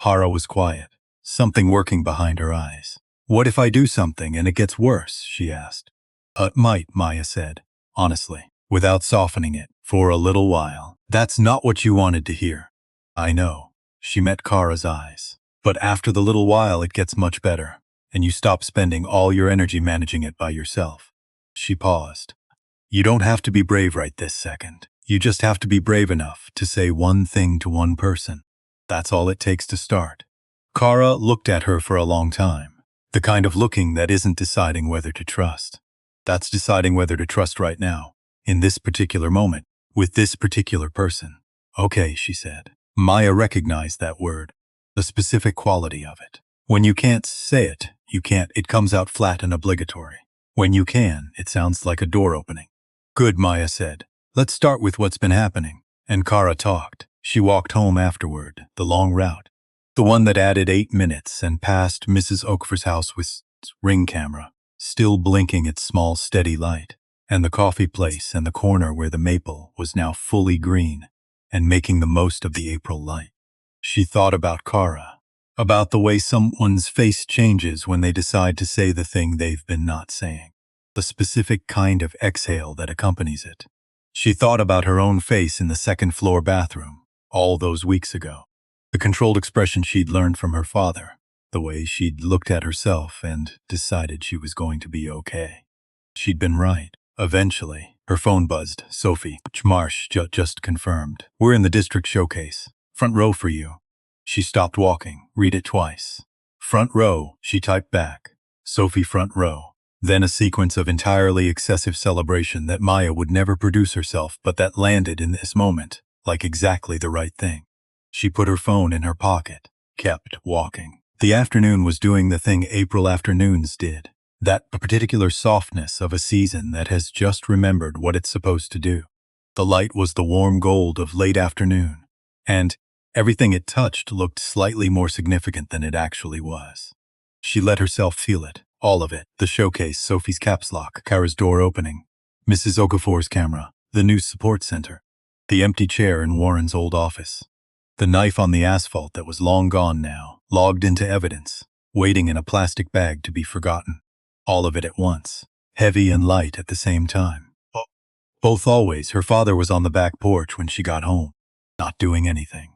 Hara was quiet, something working behind her eyes. What if I do something and it gets worse? She asked. It might, Maya said, honestly, without softening it, for a little while. That's not what you wanted to hear. I know. She met Kara's eyes. But after the little while it gets much better, and you stop spending all your energy managing it by yourself. She paused. You don't have to be brave right this second. You just have to be brave enough to say one thing to one person. That's all it takes to start. Kara looked at her for a long time. The kind of looking that isn't deciding whether to trust. That's deciding whether to trust right now, in this particular moment, with this particular person. Okay, she said. Maya recognized that word, the specific quality of it. When you can't say it, it comes out flat and obligatory. When you can, it sounds like a door opening. Good, Maya said. Let's start with what's been happening. And Kara talked. She walked home afterward, the long route. The one that added 8 minutes and passed Mrs. Oakfor's house with ring camera, still blinking its small steady light, and the coffee place and the corner where the maple was now fully green and making the most of the April light. She thought about Kara, about the way someone's face changes when they decide to say the thing they've been not saying, the specific kind of exhale that accompanies it. She thought about her own face in the second-floor bathroom, all those weeks ago. The controlled expression she'd learned from her father, the way she'd looked at herself and decided she was going to be okay. She'd been right. Eventually, her phone buzzed. Sophie, Marsh just confirmed. We're in the district showcase. Front row for you. She stopped walking. Read it twice. Front row, she typed back. Sophie front row. Then a sequence of entirely excessive celebration that Maya would never produce herself, but that landed in this moment, like exactly the right thing. She put her phone in her pocket, kept walking. The afternoon was doing the thing April afternoons did. That particular softness of a season that has just remembered what it's supposed to do. The light was the warm gold of late afternoon, and everything it touched looked slightly more significant than it actually was. She let herself feel it, all of it. The showcase, Sophie's caps lock, Kara's door opening, Mrs. Okafor's camera, the news support center, the empty chair in Warren's old office. The knife on the asphalt that was long gone now, logged into evidence, waiting in a plastic bag to be forgotten. All of it at once, heavy and light at the same time. Both always. Her father was on the back porch when she got home, not doing anything.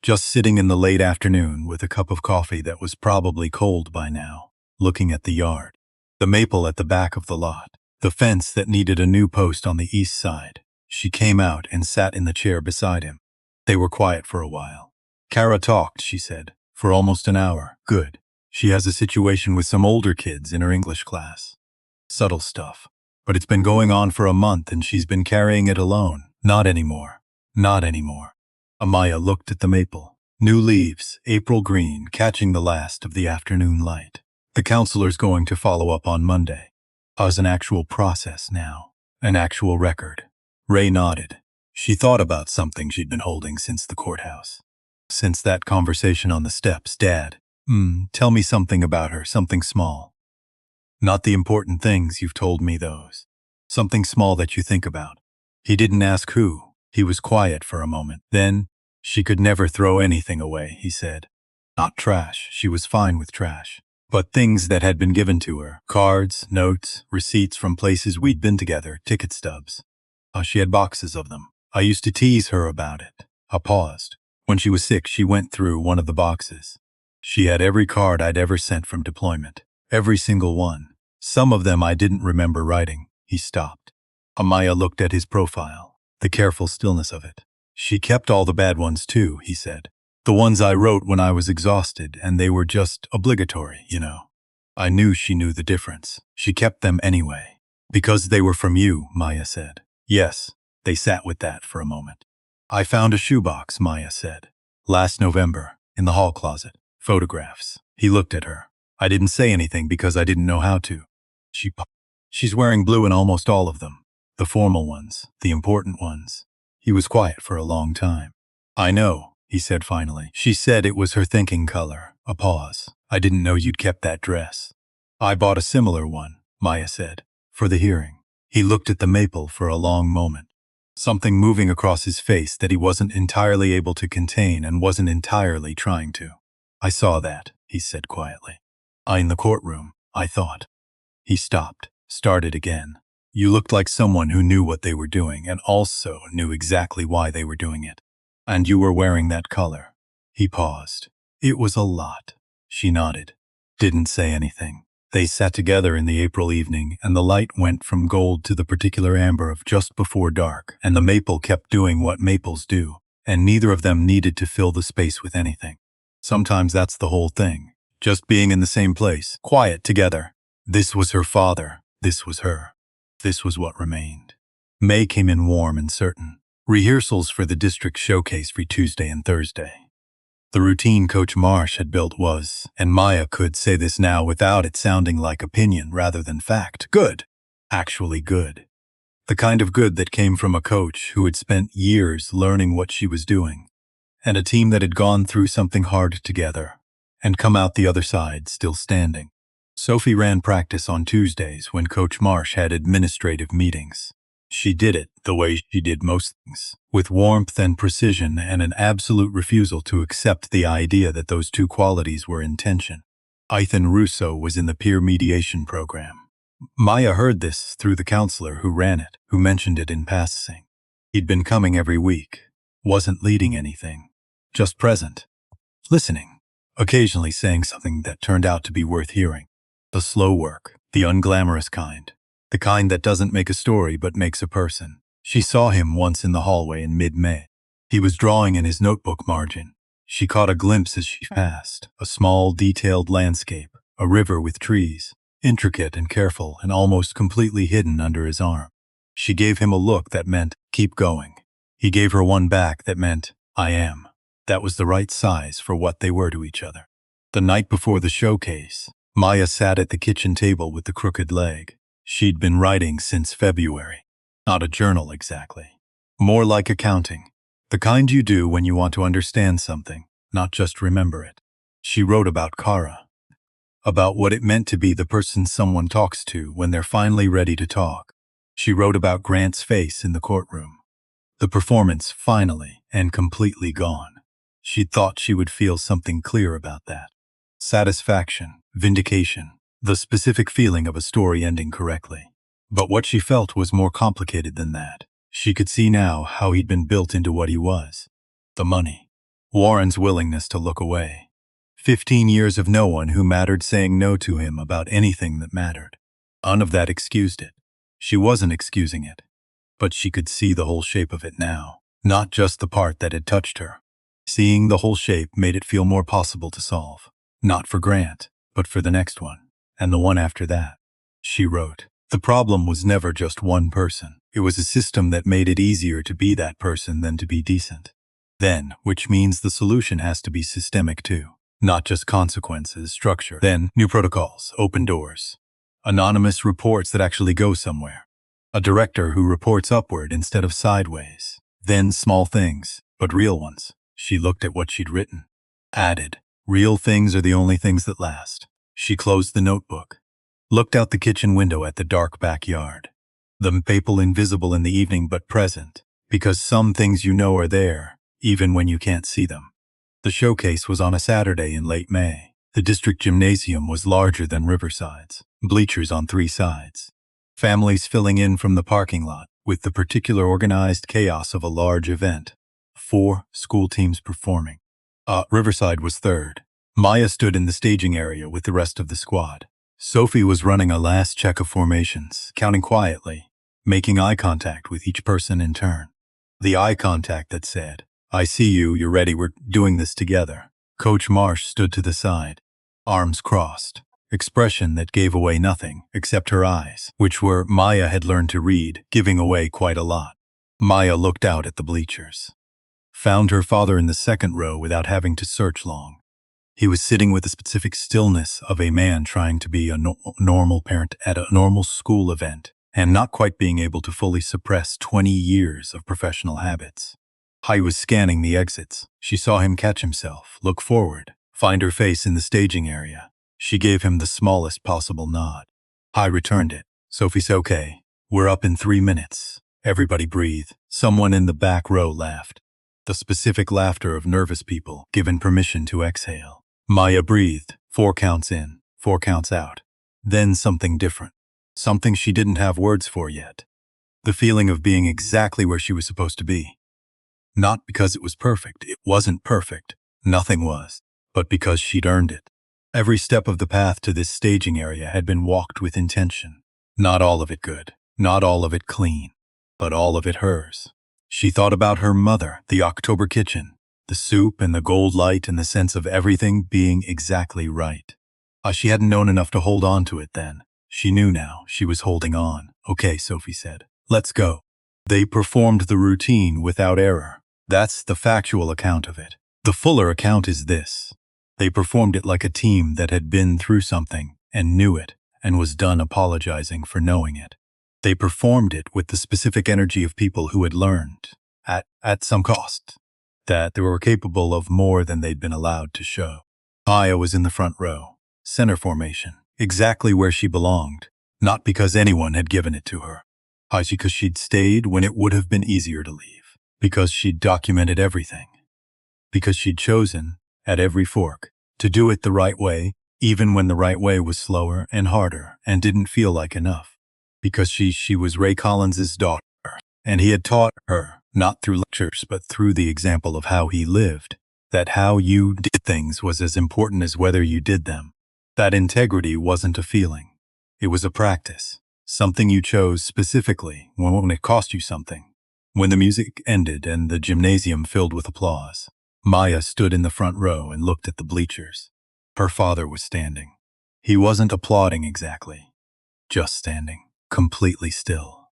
Just sitting in the late afternoon with a cup of coffee that was probably cold by now, looking at the yard, the maple at the back of the lot, the fence that needed a new post on the east side. She came out and sat in the chair beside him. They were quiet for a while. Kara talked, she said, for almost an hour. Good. She has a situation with some older kids in her English class. Subtle stuff. But it's been going on for a month and she's been carrying it alone. Not anymore. Not anymore. Amaya looked at the maple. New leaves, April green, catching the last of the afternoon light. The counselor's going to follow up on Monday. As an actual process now. An actual record. Ray nodded. She thought about something she'd been holding since the courthouse. Since that conversation on the steps. Dad, tell me something about her, something small. Not the important things, you've told me those. Something small that you think about. He didn't ask who. He was quiet for a moment. Then, she could never throw anything away, he said. Not trash, she was fine with trash. But things that had been given to her. Cards, notes, receipts from places we'd been together, ticket stubs. She had boxes of them. I used to tease her about it. I paused. When she was sick, she went through one of the boxes. She had every card I'd ever sent from deployment. Every single one. Some of them I didn't remember writing. He stopped. Amaya looked at his profile, the careful stillness of it. She kept all the bad ones too, he said. The ones I wrote when I was exhausted, and they were just obligatory, you know. I knew she knew the difference. She kept them anyway. Because they were from you, Maya said. Yes. They sat with that for a moment. I found a shoebox, Maya said. Last November, in the hall closet. Photographs. He looked at her. I didn't say anything because I didn't know how to. She's wearing blue in almost all of them. The formal ones, the important ones. He was quiet for a long time. I know, he said finally. She said it was her thinking color. A pause. I didn't know you'd kept that dress. I bought a similar one, Maya said, for the hearing. He looked at the maple for a long moment. Something moving across his face that he wasn't entirely able to contain and wasn't entirely trying to. I saw that, he said quietly. In the courtroom, I thought. He stopped, started again. You looked like someone who knew what they were doing and also knew exactly why they were doing it. And you were wearing that color. He paused. It was a lot. She nodded. Didn't say anything. They sat together in the April evening, and the light went from gold to the particular amber of just before dark, and the maple kept doing what maples do, and neither of them needed to fill the space with anything. Sometimes that's the whole thing. Just being in the same place, quiet together. This was her father. This was her. This was what remained. May came in warm and certain. Rehearsals for the district showcase for Tuesday and Thursday. The routine Coach Marsh had built was, and Maya could say this now without it sounding like opinion rather than fact, good. Actually good. The kind of good that came from a coach who had spent years learning what she was doing, and a team that had gone through something hard together, and come out the other side still standing. Sophie ran practice on Tuesdays when Coach Marsh had administrative meetings. She did it the way she did most things, with warmth and precision and an absolute refusal to accept the idea that those two qualities were in tension. Ethan Russo was in the peer mediation program. Maya heard this through the counselor who ran it, who mentioned it in passing. He'd been coming every week, wasn't leading anything, just present, listening, occasionally saying something that turned out to be worth hearing. The slow work, the unglamorous kind. The kind that doesn't make a story but makes a person. She saw him once in the hallway in mid-May. He was drawing in his notebook margin. She caught a glimpse as she passed, a small, detailed landscape, a river with trees, intricate and careful and almost completely hidden under his arm. She gave him a look that meant, keep going. He gave her one back that meant, I am. That was the right size for what they were to each other. The night before the showcase, Maya sat at the kitchen table with the crooked leg. She'd been writing since February. Not a journal exactly. More like accounting. The kind you do when you want to understand something, not just remember it. She wrote about Kara. About what it meant to be the person someone talks to when they're finally ready to talk. She wrote about Grant's face in the courtroom. The performance finally and completely gone. She'd thought she would feel something clear about that. Satisfaction, vindication. The specific feeling of a story ending correctly. But what she felt was more complicated than that. She could see now how he'd been built into what he was. The money. Warren's willingness to look away. 15 years of no one who mattered saying no to him about anything that mattered. None of that excused it. She wasn't excusing it. But she could see the whole shape of it now. Not just the part that had touched her. Seeing the whole shape made it feel more possible to solve. Not for Grant, but for the next one. And the one after that. She wrote, the problem was never just one person. It was a system that made it easier to be that person than to be decent. Then, which means the solution has to be systemic too. Not just consequences, structure. Then, new protocols, open doors. Anonymous reports that actually go somewhere. A director who reports upward instead of sideways. Then small things, but real ones. She looked at what she'd written. Added, real things are the only things that last. She closed the notebook, looked out the kitchen window at the dark backyard. The maple invisible in the evening but present, because some things you know are there, even when you can't see them. The showcase was on a Saturday in late May. The district gymnasium was larger than Riverside's, bleachers on 3 sides. Families filling in from the parking lot, with the particular organized chaos of a large event. 4 school teams performing. Riverside was third. Maya stood in the staging area with the rest of the squad. Sophie was running a last check of formations, counting quietly, making eye contact with each person in turn. The eye contact that said, I see you, you're ready, we're doing this together. Coach Marsh stood to the side, arms crossed, expression that gave away nothing except her eyes, which were, Maya had learned to read, giving away quite a lot. Maya looked out at the bleachers. Found her father in the second row without having to search long. He was sitting with the specific stillness of a man trying to be a normal parent at a normal school event and not quite being able to fully suppress 20 years of professional habits. He was scanning the exits. She saw him catch himself, look forward, find her face in the staging area. She gave him the smallest possible nod. He returned it. Sophie's okay. We're up in 3 minutes. Everybody breathed. Someone in the back row laughed. The specific laughter of nervous people given permission to exhale. Maya breathed, 4 counts in, 4 counts out. Then something different. Something she didn't have words for yet. The feeling of being exactly where she was supposed to be. Not because it was perfect. It wasn't perfect. Nothing was. But because she'd earned it. Every step of the path to this staging area had been walked with intention. Not all of it good. Not all of it clean. But all of it hers. She thought about her mother, the October kitchen, the soup and the gold light and the sense of everything being exactly right. She hadn't known enough to hold on to it then. She knew now. She was holding on. Okay, Sophie said. Let's go. They performed the routine without error. That's the factual account of it. The fuller account is this. They performed it like a team that had been through something and knew it and was done apologizing for knowing it. They performed it with the specific energy of people who had learned, at some cost, that they were capable of more than they'd been allowed to show. Aya was in the front row, center formation, exactly where she belonged, not because anyone had given it to her. Because she'd stayed when it would have been easier to leave, because she'd documented everything, because she'd chosen, at every fork, to do it the right way, even when the right way was slower and harder and didn't feel like enough. Because she was Ray Collins's daughter, and he had taught her, not through lectures but through the example of how he lived, that how you did things was as important as whether you did them. That integrity wasn't a feeling. It was a practice, something you chose specifically when it cost you something. When the music ended and the gymnasium filled with applause, Maya stood in the front row and looked at the bleachers. Her father was standing. He wasn't applauding exactly, just standing, completely still,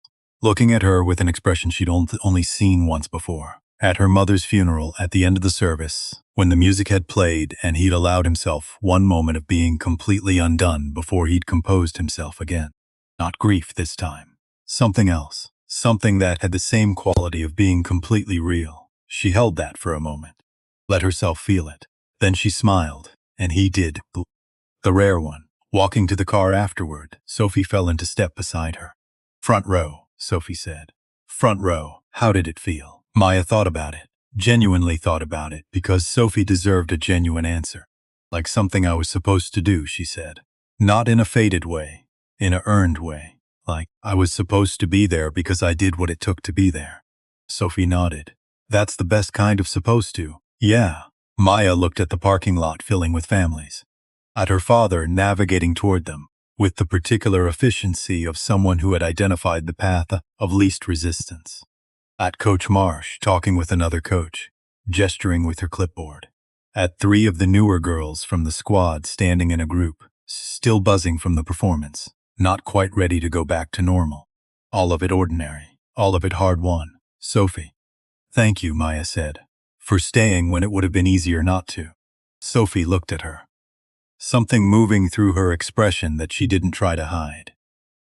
looking at her with an expression she'd only seen once before. At her mother's funeral, at the end of the service, when the music had played and he'd allowed himself one moment of being completely undone before he'd composed himself again. Not grief this time. Something else. Something that had the same quality of being completely real. She held that for a moment. Let herself feel it. Then she smiled, and he did. The rare one. Walking to the car afterward, Sophie fell into step beside her. Front row, Sophie said. Front row. How did it feel? Maya thought about it. Genuinely thought about it, because Sophie deserved a genuine answer. Like something I was supposed to do, she said. Not in a fated way. In a earned way. Like, I was supposed to be there because I did what it took to be there. Sophie nodded. That's the best kind of supposed to. Yeah. Maya looked at the parking lot filling with families. At her father navigating toward them, with the particular efficiency of someone who had identified the path of least resistance. At Coach Marsh talking with another coach, gesturing with her clipboard. At 3 of the newer girls from the squad standing in a group, still buzzing from the performance, not quite ready to go back to normal. All of it ordinary, all of it hard-won. Sophie. Thank you, Maya said, for staying when it would have been easier not to. Sophie looked at her. Something moving through her expression that she didn't try to hide.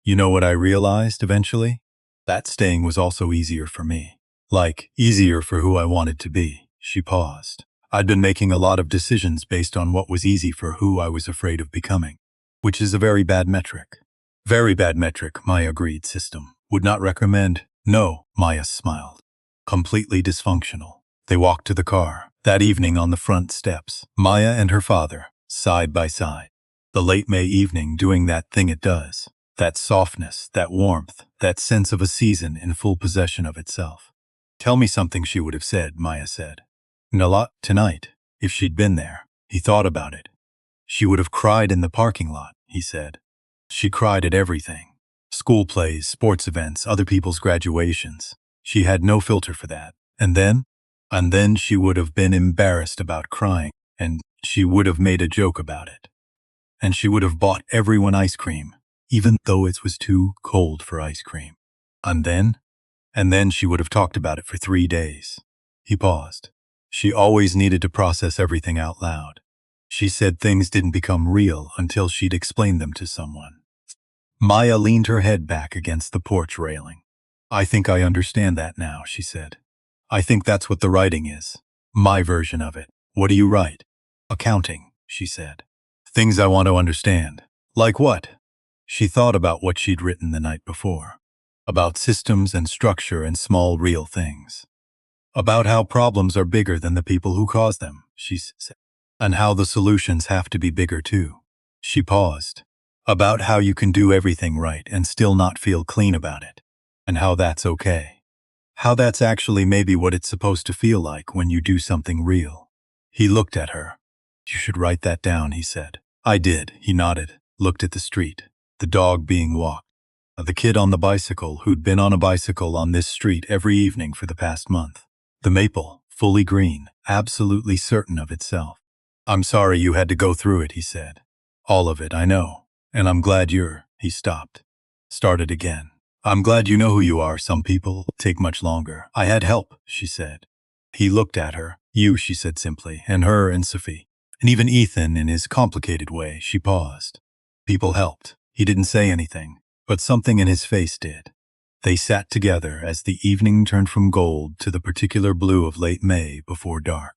You know what I realized eventually? That staying was also easier for me. Like, easier for who I wanted to be. She paused. I'd been making a lot of decisions based on what was easy for who I was afraid of becoming. Which is a very bad metric. Very bad metric, Maya agreed. System. Would not recommend. No, Maya smiled. Completely dysfunctional. They walked to the car. That evening on the front steps, Maya and her father, side by side. The late May evening doing that thing it does. That softness, that warmth, that sense of a season in full possession of itself. Tell me something, she would have said, Maya said. Nala, tonight, if she'd been there. He thought about it. She would have cried in the parking lot, he said. She cried at everything. School plays, sports events, other people's graduations. She had no filter for that. And then she would have been embarrassed about crying, and she would have made a joke about it. And she would have bought everyone ice cream, even though it was too cold for ice cream. And then she would have talked about it for 3 days. He paused. She always needed to process everything out loud. She said things didn't become real until she'd explained them to someone. Maya leaned her head back against the porch railing. I think I understand that now, she said. I think that's what the writing is. My version of it. What do you write? Accounting, she said. Things I want to understand. Like what? She thought about what she'd written the night before. About systems and structure and small real things. About how problems are bigger than the people who cause them, she said. And how the solutions have to be bigger too. She paused. About how you can do everything right and still not feel clean about it. And how that's okay. How that's actually maybe what it's supposed to feel like when you do something real. He looked at her. You should write that down, he said. I did, he nodded, looked at the street, the dog being walked, the kid on the bicycle who'd been on a bicycle on this street every evening for the past month. The maple, fully green, absolutely certain of itself. I'm sorry you had to go through it, he said. All of it, I know. And I'm glad he stopped. Started again. I'm glad you know who you are. Some people take much longer. I had help, she said. He looked at her. You, she said simply, and her and Sophie. And even Ethan in his complicated way. She paused. People helped. He didn't say anything, but something in his face did. They sat together as the evening turned from gold to the particular blue of late May before dark.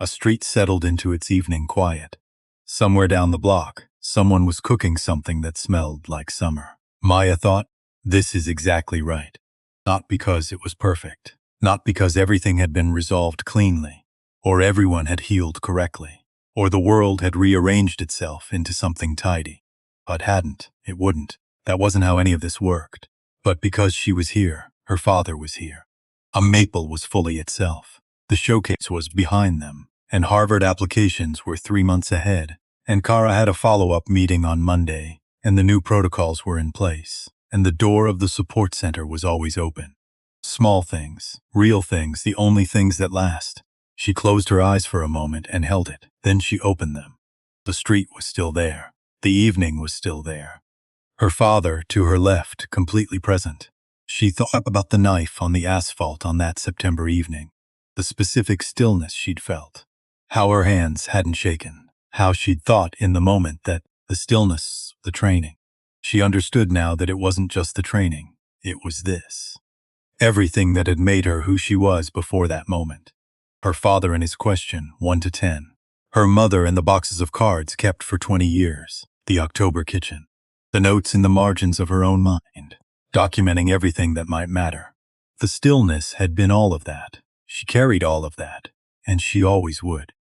A street settled into its evening quiet. Somewhere down the block, someone was cooking something that smelled like summer. Maya thought, this is exactly right. Not because it was perfect, not because everything had been resolved cleanly, or everyone had healed correctly, or the world had rearranged itself into something tidy. But hadn't, it wouldn't. That wasn't how any of this worked. But because she was here, her father was here. A maple was fully itself. The showcase was behind them, and Harvard applications were 3 months ahead, and Kara had a follow-up meeting on Monday, and the new protocols were in place, and the door of the support center was always open. Small things, real things, the only things that last. She closed her eyes for a moment and held it. Then she opened them. The street was still there. The evening was still there. Her father, to her left, completely present. She thought about the knife on the asphalt on that September evening, the specific stillness she'd felt, how her hands hadn't shaken, how she'd thought in the moment that the stillness, the training. She understood now that it wasn't just the training, it was this. Everything that had made her who she was before that moment. Her father and his question, 1 to 10. Her mother and the boxes of cards kept for 20 years, the October kitchen. The notes in the margins of her own mind, documenting everything that might matter. The stillness had been all of that. She carried all of that, and she always would.